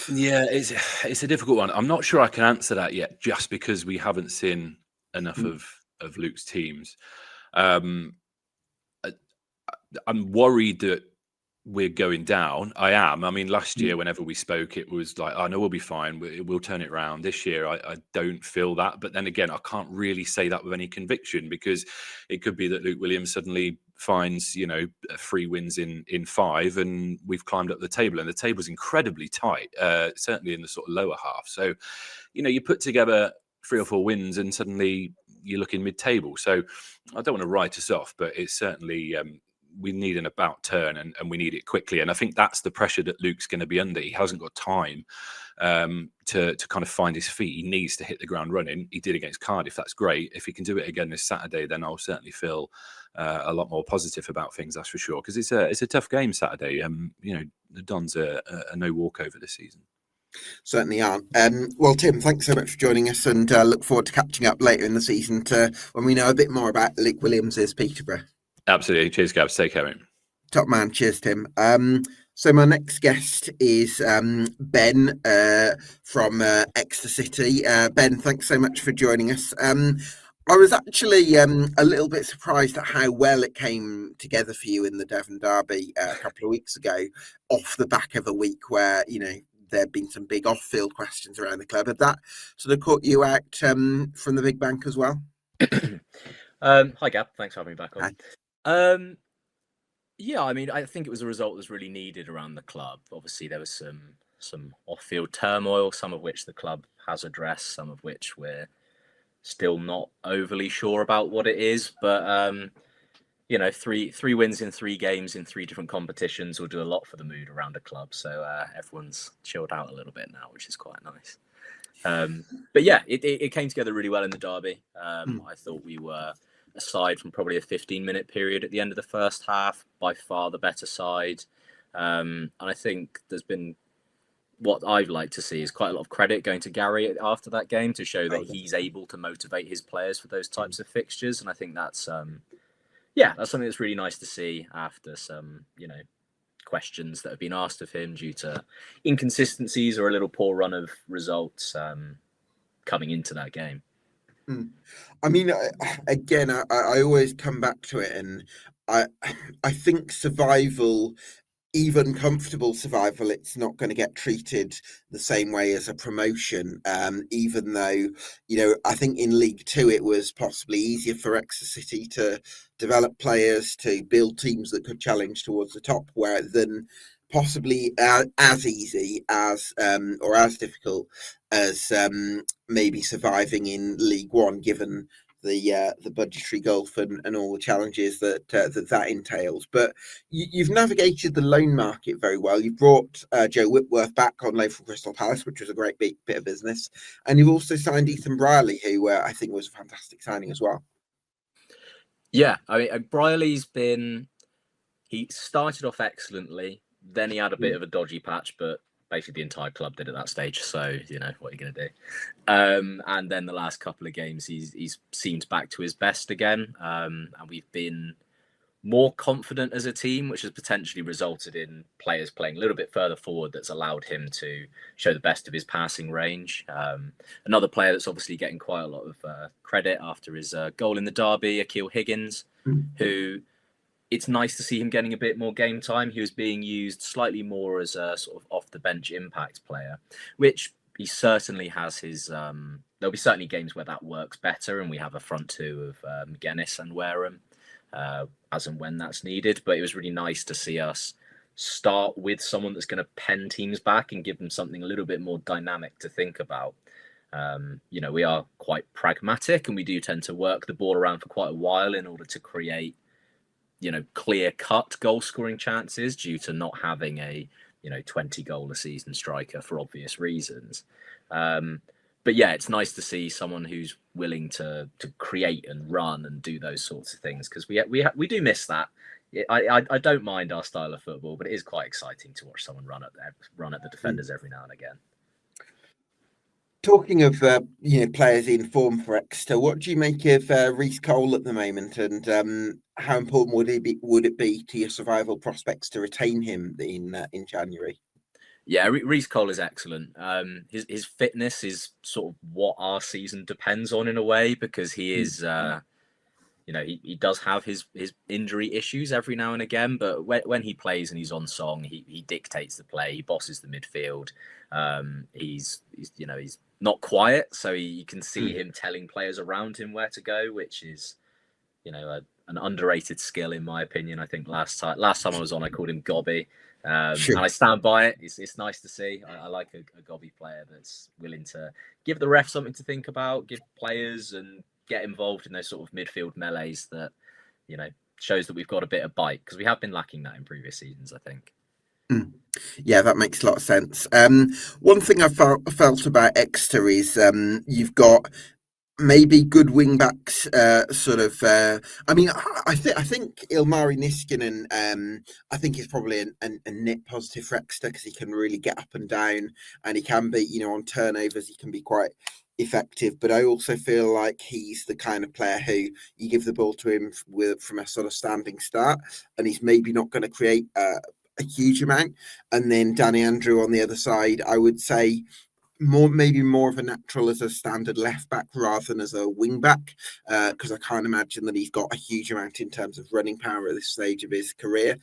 Yeah, it's a difficult one. I'm not sure I can answer that yet, just because we haven't seen enough of Luke's teams. I'm worried that we're going down. I am. I mean, last year, whenever we spoke, it was like, I know we'll be fine. We'll turn it around. This year, I don't feel that. But then again, I can't really say that with any conviction, because it could be that Luke Williams suddenly finds, you know, 3 wins in 5, and we've climbed up the table. And the table's incredibly tight, certainly in the sort of lower half. So, you know, you put together 3 or 4 wins and suddenly you're looking mid-table. So I don't want to write us off, but it's certainly... we need an about turn, and we need it quickly. And I think that's the pressure that Luke's going to be under. He hasn't got time to kind of find his feet. He needs to hit the ground running. He did against Cardiff. That's great. If he can do it again this Saturday, then I'll certainly feel a lot more positive about things, that's for sure. Because it's a tough game Saturday. You know, the Dons are no walkover this season.
Certainly aren't. Well, Tim, thanks so much for joining us, and look forward to catching up later in the season when we know a bit more about Luke Williams' Peterborough.
Absolutely. Cheers, Gabs. Take care, mate.
Top man. Cheers, Tim. So my next guest is Ben from Exeter City. Ben, thanks so much for joining us. I was actually a little bit surprised at how well it came together for you in the Devon Derby a couple of weeks ago, off the back of a week where, you know, there'd been some big off-field questions around the club. Had that sort of caught you out from the big bank as well?
Hi, Gab. Thanks for having me back on.
Hi.
Yeah, I mean, I think it was a result that was really needed around the club. Obviously, there was some off-field turmoil, some of which the club has addressed, some of which we're still not overly sure about what it is. But you know, three wins in 3 games in 3 different competitions will do a lot for the mood around the club. So everyone's chilled out a little bit now, which is quite nice. But yeah, it came together really well in the derby. I thought we were, aside from probably a 15-minute period at the end of the first half, by far the better side. And I think there's been, what I'd like to see is quite a lot of credit going to Gary after that game to show that he's able to motivate his players for those types of fixtures. And I think that's, that's something that's really nice to see after some, you know, questions that have been asked of him due to inconsistencies or a little poor run of results coming into that game.
I mean, again, I always come back to it, and I think survival, even comfortable survival, it's not going to get treated the same way as a promotion, even though, you know, I think in League Two it was possibly easier for Exeter City to develop players, to build teams that could challenge towards the top, than possibly as easy as or as difficult as maybe surviving in League One, given the budgetary gulf and all the challenges that entails. But you've navigated the loan market very well. You've brought Joe Whitworth back on loan from Crystal Palace, which was a great bit of business, and you've also signed Ethan Brierley, who I think was a fantastic signing as well.
Yeah, I mean, Brierley's he started off excellently. Then he had a bit of a dodgy patch, but basically the entire club did at that stage. So, you know, what are you going to do? And then the last couple of games, he's seemed back to his best again. And we've been more confident as a team, which has potentially resulted in players playing a little bit further forward. That's allowed him to show the best of his passing range. Another player that's obviously getting quite a lot of credit after his goal in the derby, Akil Higgins, who... It's nice to see him getting a bit more game time. He was being used slightly more as a sort of off-the-bench impact player, which he certainly has his... there'll be certainly games where that works better, and we have a front two of McGuinness and Wareham, as and when that's needed. But it was really nice to see us start with someone that's going to pen teams back and give them something a little bit more dynamic to think about. We are quite pragmatic, and we do tend to work the ball around for quite a while in order to create, clear-cut goal-scoring chances due to not having a 20-goal-a-season striker for obvious reasons. But yeah, it's nice to see someone who's willing to create and run and do those sorts of things, because we do miss that. I don't mind our style of football, but it is quite exciting to watch someone run at the defenders every now and again.
Talking of players in form for Exeter, what do you make of Reece Cole at the moment, and how important would it be to your survival prospects to retain him in January?
Yeah, Reece Cole is excellent. His fitness is sort of what our season depends on in a way, because he is. He does have his injury issues every now and again, but when he plays and he's on song, he dictates the play. He bosses the midfield. He's not quiet, so you can see him telling players around him where to go, which is, an underrated skill in my opinion. I think last time I was on, I called him Gobby,
Sure.
and I stand by it. It's nice to see. I like a Gobby player that's willing to give the ref something to think about, give players and get involved in those sort of midfield melees that, shows that we've got a bit of bite, because we have been lacking that in previous seasons, I think.
Yeah, that makes a lot of sense. One thing I felt about Exeter is you've got maybe good wing backs. I think Ilmari Niskanen. I think is probably a net positive for Exeter, because he can really get up and down, and he can be, on turnovers, he can be quite effective. But I also feel like he's the kind of player who you give the ball to him from a sort of standing start, and he's maybe not going to create a huge amount. And then Danny Andrew on the other side, I would say maybe more of a natural as a standard left back rather than as a wing back, because I can't imagine that he's got a huge amount in terms of running power at this stage of his career.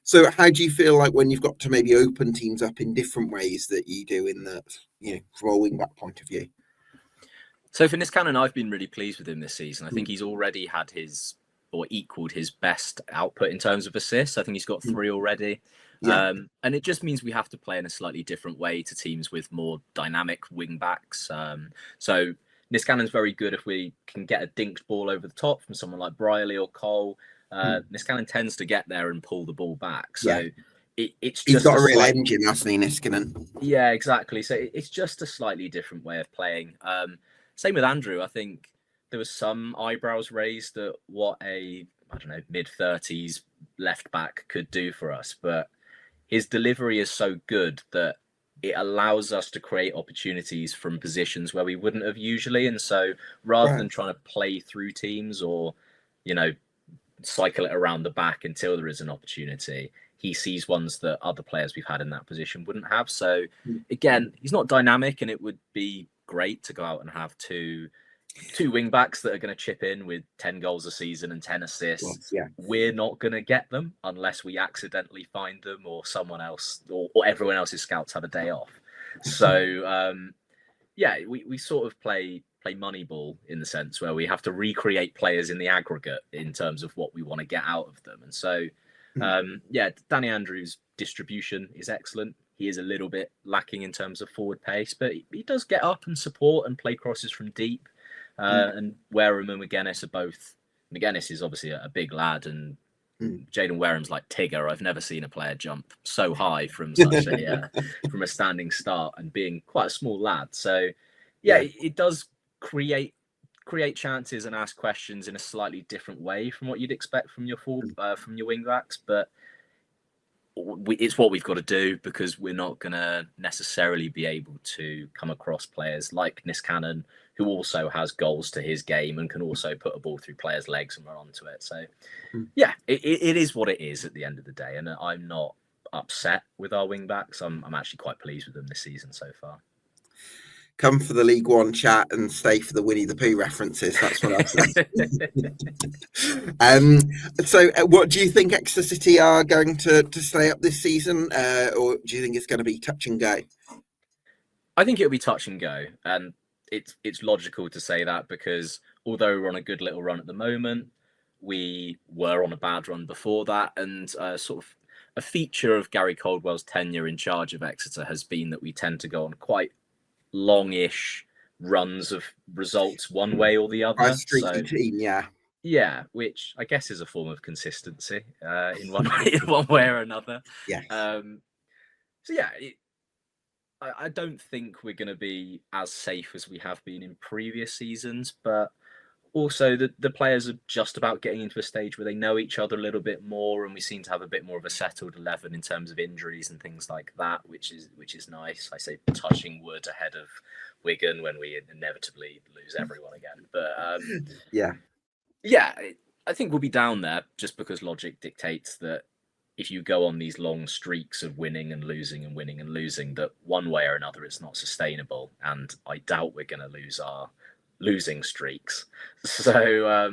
So how do you feel like when you've got to maybe open teams up in different ways that you do in the, from a wing back point of view?
So for Niskanen, I've been really pleased with him this season. I think he's already had equaled his best output in terms of assists. I think he's got 3 already. Yeah. And it just means we have to play in a slightly different way to teams with more dynamic wing backs. So Niskanen's very good if we can get a dinked ball over the top from someone like Brierley or Cole. Niskanen tends to get there and pull the ball back. So it's just
he's got a real engine, hasn't he, Niskanen?
Yeah, exactly. So it's just a slightly different way of playing. Same with Andrew. I think there was some eyebrows raised at what a mid-30s left back could do for us, but his delivery is so good that it allows us to create opportunities from positions where we wouldn't have usually. And so rather than trying to play through teams or, cycle it around the back until there is an opportunity, he sees ones that other players we've had in that position wouldn't have. So again, he's not dynamic, and it would be great to go out and have two wing backs that are going to chip in with 10 goals a season and 10 assists.
Yeah.
We're not going to get them unless we accidentally find them, or someone else or everyone else's scouts have a day off. So we sort of play Moneyball in the sense where we have to recreate players in the aggregate in terms of what we want to get out of them. And so Danny Andrews' distribution is excellent. He is a little bit lacking in terms of forward pace, but he does get up and support and play crosses from deep. And Wareham and McGuinness are both. McGuinness is obviously a big lad, and Jaden Wareham's like Tigger. I've never seen a player jump so high from such from a standing start, and being quite a small lad. So it does create chances and ask questions in a slightly different way from what you'd expect from your from your wing backs, but it's what we've got to do, because we're not going to necessarily be able to come across players like Niskanen, who also has goals to his game and can also put a ball through players' legs and run onto it. So, it is what it is at the end of the day. And I'm not upset with our wing backs. I'm actually quite pleased with them this season so far.
Come for the League One chat and stay for the Winnie the Pooh references. That's what I'll say. So what do you think Exeter City are going to stay up this season? Or do you think it's going to be touch and go?
I think it'll be touch and go. And it's logical to say that, because although we're on a good little run at the moment, we were on a bad run before that. And sort of a feature of Gary Caldwell's tenure in charge of Exeter has been that we tend to go on quite longish runs of results one way or the
Quite a
other.
streaky team, yeah.
Yeah, which I guess is a form of consistency in one way or another.
Yes.
So yeah, I don't think we're going to be as safe as we have been in previous seasons, but also the players are just about getting into a stage where they know each other a little bit more, and we seem to have a bit more of a settled 11 in terms of injuries and things like that, which is nice. I say touching wood ahead of Wigan when we inevitably lose everyone again, but yeah, I think we'll be down there just because logic dictates that if you go on these long streaks of winning and losing and winning and losing, that one way or another it's not sustainable, and I doubt we're going to lose our losing streaks. So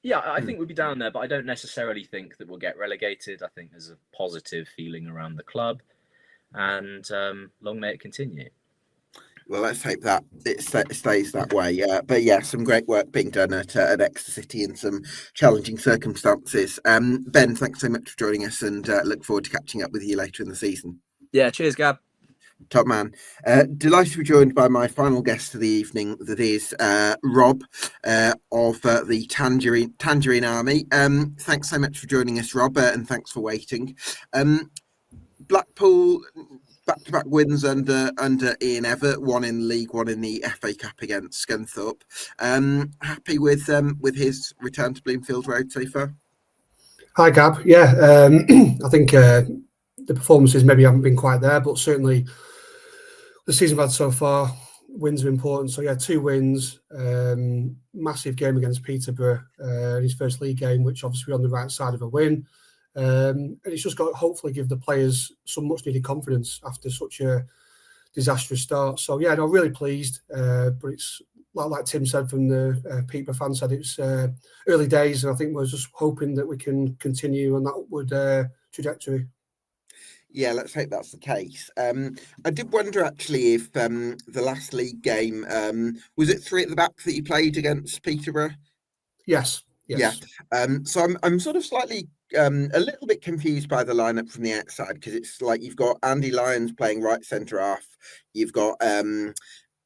yeah, I think we'll be down there, but I don't necessarily think that we'll get relegated. I think there's a positive feeling around the club, and long may it continue.
Well, let's hope that it stays that way. But yeah, some great work being done at Exeter City in some challenging circumstances. Ben, thanks so much for joining us, and look forward to catching up with you later in the season.
Yeah, cheers, Gab.
Top man. Delighted to be joined by my final guest of the evening, that is Rob of the Tangerine Army. Thanks so much for joining us, Rob, and thanks for waiting. Blackpool, back-to-back wins under Ian Evatt, one in League, one in the FA Cup against Scunthorpe. Happy with his return to Bloomfield Road so far?
Hi, Gab. Yeah, I think the performances maybe haven't been quite there, but certainly the season we've had so far, wins are important. So yeah, 2 wins, massive game against Peterborough, his first league game, which obviously we're on the right side of a win. And it's just got to hopefully give the players some much needed confidence after such a disastrous start. So yeah, I'm really pleased, but it's like Tim said from the Peterborough fan said, it's early days, and I think we're just hoping that we can continue on that upward trajectory.
Yeah, let's hope that's the case. I did wonder actually if the last league game, was it 3 at the back that you played against Peterborough?
Yes.
Yeah. So I'm sort of slightly a little bit confused by the lineup from the outside, because it's like you've got Andy Lyons playing right centre half, you've got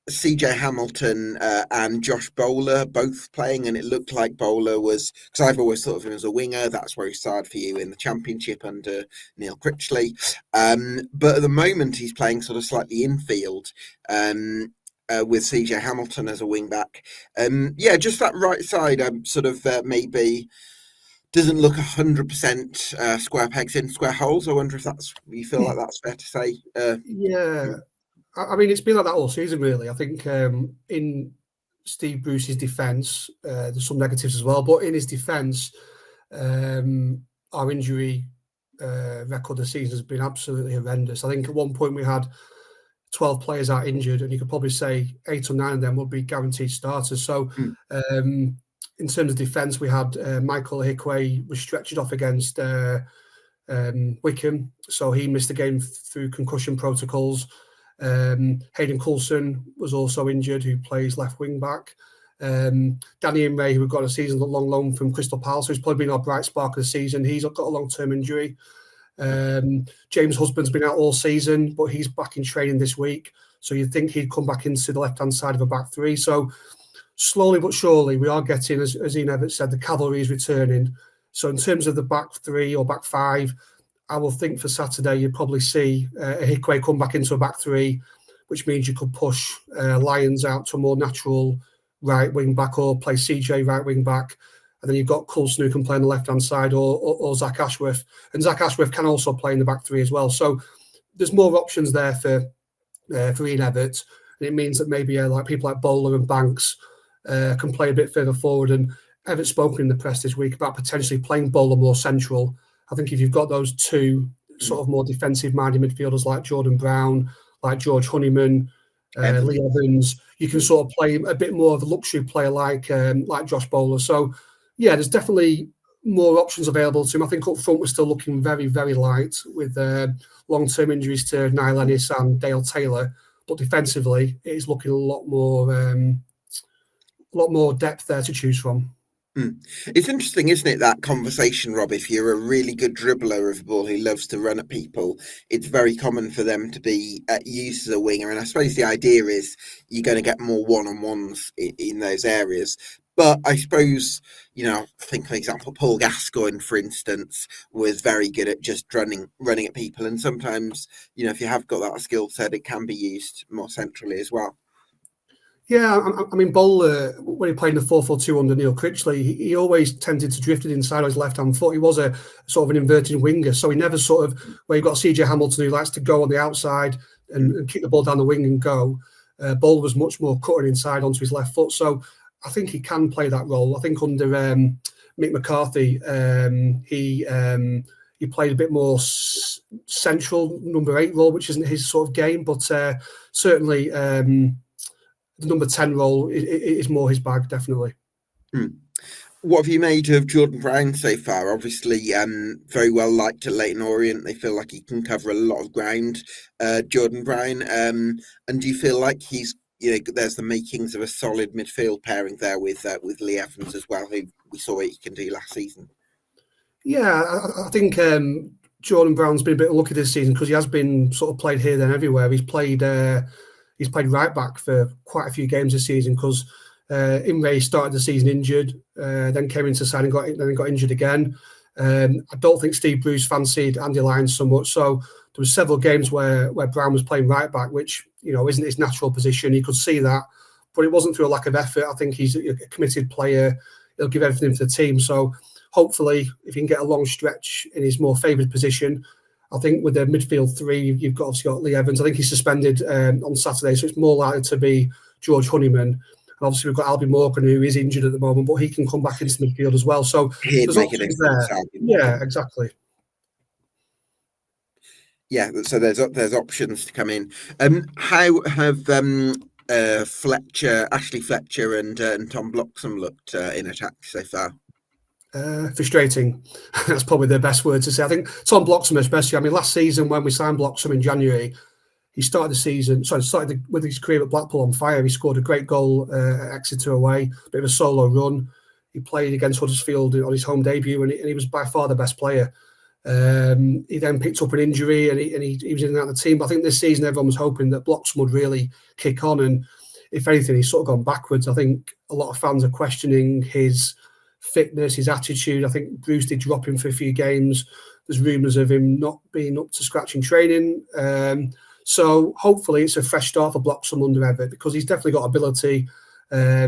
CJ Hamilton and Josh Bowler both playing, and it looked like Bowler was, because I've always thought of him as a winger, that's where he started for you in the Championship under Neil Critchley, but at the moment he's playing sort of slightly infield with CJ Hamilton as a wing back. Yeah, just that right side sort of maybe doesn't look 100% square pegs in square holes. I wonder if you feel like that's fair to say.
Yeah. I mean, it's been like that all season, really. I think in Steve Bruce's defence, there's some negatives as well. But in his defence, our injury record this season has been absolutely horrendous. I think at one point we had 12 players out injured, and you could probably say 8 or 9 of them would be guaranteed starters. So in terms of defence, we had Michael Hickway was stretchered off against Wickham, so he missed the game through concussion protocols. Hayden Coulson was also injured, who plays left wing back. Danny Ray, who got a season long loan from Crystal Palace, who's probably been our bright spark of the season, he's got a long-term injury. James Husband's been out all season, but he's back in training this week, so you'd think he'd come back into the left-hand side of a back 3. So slowly but surely we are getting, as Ian Evatt said, the cavalry is returning. So in terms of the back 3 or back 5, I will think for Saturday you'd probably see Hickway come back into a back 3, which means you could push Lyons out to a more natural right wing back, or play CJ right wing back, and then you've got Coulson who can play on the left hand side, or Zach Ashworth, and Zach Ashworth can also play in the back 3 as well. So there's more options there for Ian Evatt, and it means that maybe like people like Bowler and Banks can play a bit further forward. And Evatt's spoken in the press this week about potentially playing Bowler more central. I think if you've got those 2 sort of more defensive-minded midfielders like Jordan Brown, like George Honeyman, Lee Evans, you can sort of play a bit more of a luxury player like Josh Bowler. So, yeah, there's definitely more options available to him. I think up front we're still looking very, very light with long-term injuries to Niall Ennis and Dale Taylor. But defensively, it is looking a lot more depth there to choose from.
It's interesting, isn't it, that conversation, Rob? If you're a really good dribbler of the ball who loves to run at people, it's very common for them to be used as a winger. And I suppose the idea is you're going to get more one-on-ones in those areas. But I suppose, I think, for example, Paul Gascoigne, for instance, was very good at just running at people. And sometimes, if you have got that skill set, it can be used more centrally as well.
Yeah, I mean, Bowler, when he played in the 4-4-2 under Neil Critchley, he always tended to drift it inside on his left-hand foot. He was a sort of an inverted winger, so he never sort of, where you've got CJ Hamilton who likes to go on the outside and kick the ball down the wing and go. Bowler was much more cutting inside onto his left foot, so I think he can play that role. I think under Mick McCarthy, he played a bit more central number 8 role, which isn't his sort of game, but certainly the number 10 role is more his bag, definitely.
What have you made of Jordan Brown so far? Obviously, very well liked at Leyton Orient. They feel like he can cover a lot of ground, Jordan Brown. And do you feel like he's, there's the makings of a solid midfield pairing there with Lee Evans as well, who we saw what he can do last season?
Yeah, I think Jordan Brown's been a bit unlucky this season because he has been sort of played here, then everywhere. He's played right back for quite a few games this season because Imre started the season injured, then came into the side and got injured again. I don't think Steve Bruce fancied Andy Lyons so much, so there were several games where Brown was playing right back, which isn't his natural position. He could see that, but it wasn't through a lack of effort. I think he's a committed player. He'll give everything to the team. So hopefully, if he can get a long stretch in his more favoured position, I think with the midfield 3, you've obviously got Lee Evans. I think he's suspended on Saturday, so it's more likely to be George Honeyman. And obviously, we've got Albie Morgan, who is injured at the moment, but he can come back into the midfield as well. So there's options there. Yeah, exactly.
Yeah, so there's options to come in. How have Ashley Fletcher and Tom Bloxham looked in attack so far?
Frustrating. That's probably the best word to say. I think Tom Bloxham especially. I mean, last season when we signed Bloxham in January, he started with his career at Blackpool on fire. He scored a great goal at Exeter away, a bit of a solo run. He played against Huddersfield on his home debut, and he was by far the best player. He then picked up an injury, and he was in and out of the team. But I think this season everyone was hoping that Bloxham would really kick on, and if anything, he's sort of gone backwards. I think a lot of fans are questioning his fitness, his attitude. I think Bruce did drop him for a few games. There's rumours of him not being up to scratch in training. So hopefully it's a fresh start for Bloxham under Everett because he's definitely got ability. I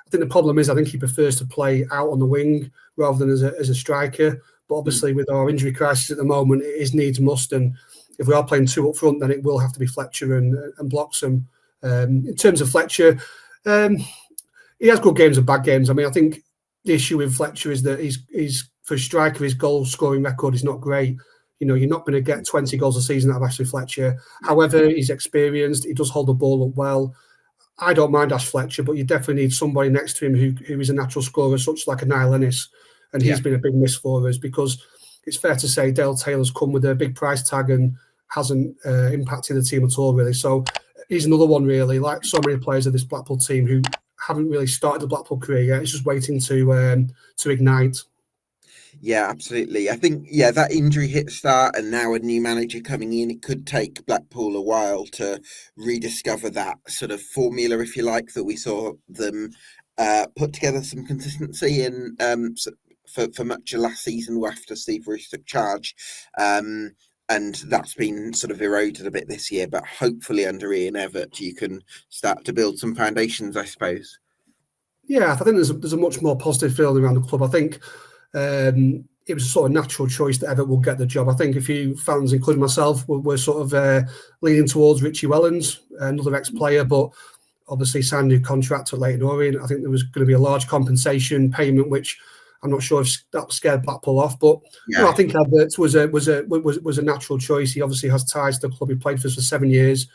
think the problem is I think he prefers to play out on the wing rather than as a striker. But obviously with our injury crisis at the moment, it is needs must. And if we are playing 2 up front, then it will have to be Fletcher and Bloxham. In terms of Fletcher, he has good games and bad games. I mean, I think the issue with Fletcher is that he's for a striker, his goal scoring record is not great. You're not going to get 20 goals a season out of Ashley Fletcher. However, he's experienced. He does hold the ball up well. I don't mind Ash Fletcher, but you definitely need somebody next to him who is a natural scorer, such like a Niall Ennis. And he's been a big miss for us because it's fair to say Dale Taylor's come with a big price tag and hasn't impacted the team at all, really. So he's another one, really, like so many players of this Blackpool team who haven't really started the Blackpool career yet. It's just waiting to ignite.
Yeah, absolutely. I think, that injury hit start and now a new manager coming in, it could take Blackpool a while to rediscover that sort of formula, if you like, that we saw them put together some consistency in for much of last season after Steve Bruce took charge. And that's been sort of eroded a bit this year, but hopefully under Ian Evatt, you can start to build some foundations, I suppose.
Yeah, I think there's a much more positive feeling around the club. I think it was a sort of natural choice that Evatt will get the job. I think a few fans, including myself, were sort of leaning towards Richie Wellens, another ex-player, but obviously signed a new contract at Leyton Orient. I think there was going to be a large compensation payment, which I'm not sure if that scared Blackpool off, but I think Evatt was a natural choice. He obviously has ties to the club. He played for us for 7 years.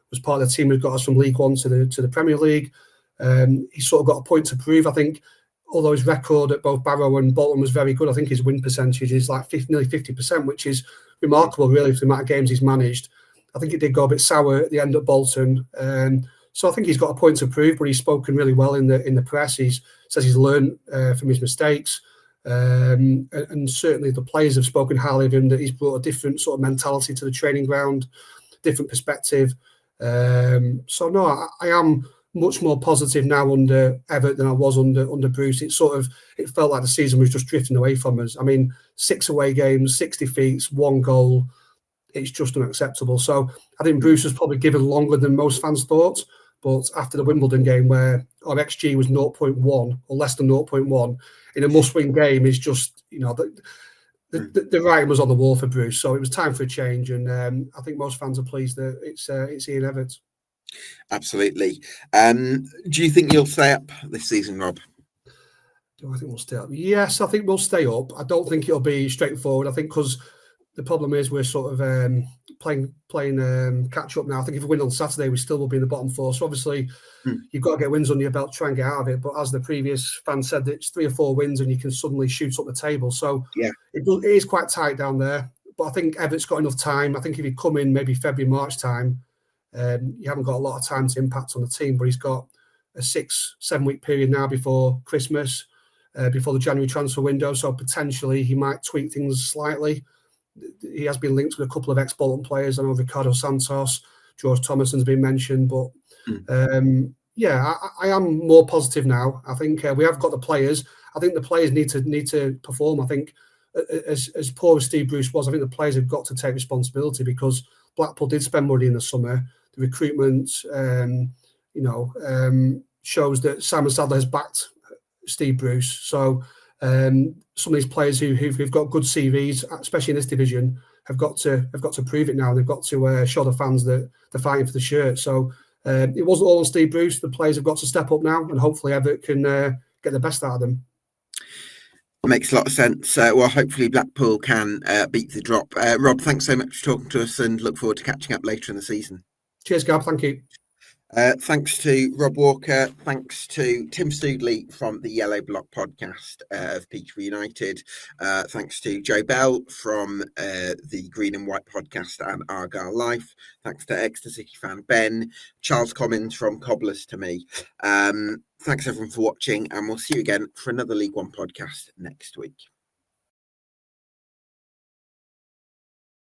Was part of the team who got us from League One to the Premier League. He's sort of got a point to prove. I think, although his record at both Barrow and Bolton was very good, I think his win percentage is like nearly 50%, which is remarkable, really, for the amount of games he's managed. I think it did go a bit sour at the end at Bolton. So I think he's got a point to prove, but he's spoken really well in the press. He says he's learned from his mistakes. And certainly the players have spoken highly of him, that he's brought a different sort of mentality to the training ground, different perspective. So no, I am much more positive now under Everett than I was under Bruce. It felt like the season was just drifting away from us. I mean, 6 away games, 6 defeats, 1 goal. It's just unacceptable. So I think Bruce was probably given longer than most fans thought. But after the Wimbledon game, where our XG was 0.1 or less than 0.1 in a must-win game, is just, the writing was on the wall for Bruce. So it was time for a change, and I think most fans are pleased that it's Ian Everett.
Absolutely. Do you think you'll stay up this season, Rob?
Do I think we'll stay up? Yes, I think we'll stay up. I don't think it'll be straightforward. I think because the problem is we're sort of playing catch up now. I think if we win on Saturday, we still will be in the bottom 4. So obviously, you've got to get wins under your belt, try and get out of it. But as the previous fan said, it's 3 or 4 wins and you can suddenly shoot up the table. So yeah, it is quite tight down there. But I think Everett's got enough time. I think if he'd come in maybe February, March time, you haven't got a lot of time to impact on the team. But he's got a 6-7 week period now before Christmas, before the January transfer window. So potentially he might tweak things slightly. He has been linked with a couple of ex-Bolton players. I know Ricardo Santos, George Thomason's been mentioned, but I am more positive now. I think we have got the players. I think the players need to perform. I think as poor as Steve Bruce was, I think the players have got to take responsibility, because Blackpool did spend money in the summer. The recruitment, shows that Simon Sadler has backed Steve Bruce. So some of these players who've got good CVs, especially in this division, have got to prove it now. They've got to show the fans that they're fighting for the shirt. So it wasn't all on Steve Bruce. The players have got to step up now, and hopefully Everett can get the best out of them.
Makes a lot of sense. Well, hopefully Blackpool can beat the drop. Rob, thanks so much for talking to us, and look forward to catching up later in the season.
Cheers, Gab. Thank you.
Thanks to Rob Walker. Thanks to Tim Stoodley from the Yellow Block podcast of Peterborough United. Thanks to Joe Bell from the Green and White podcast and Argyle Life. Thanks to Exeter City fan Ben. Charles Commins from Cobblers to me. Thanks everyone for watching, and we'll see you again for another League One podcast next week.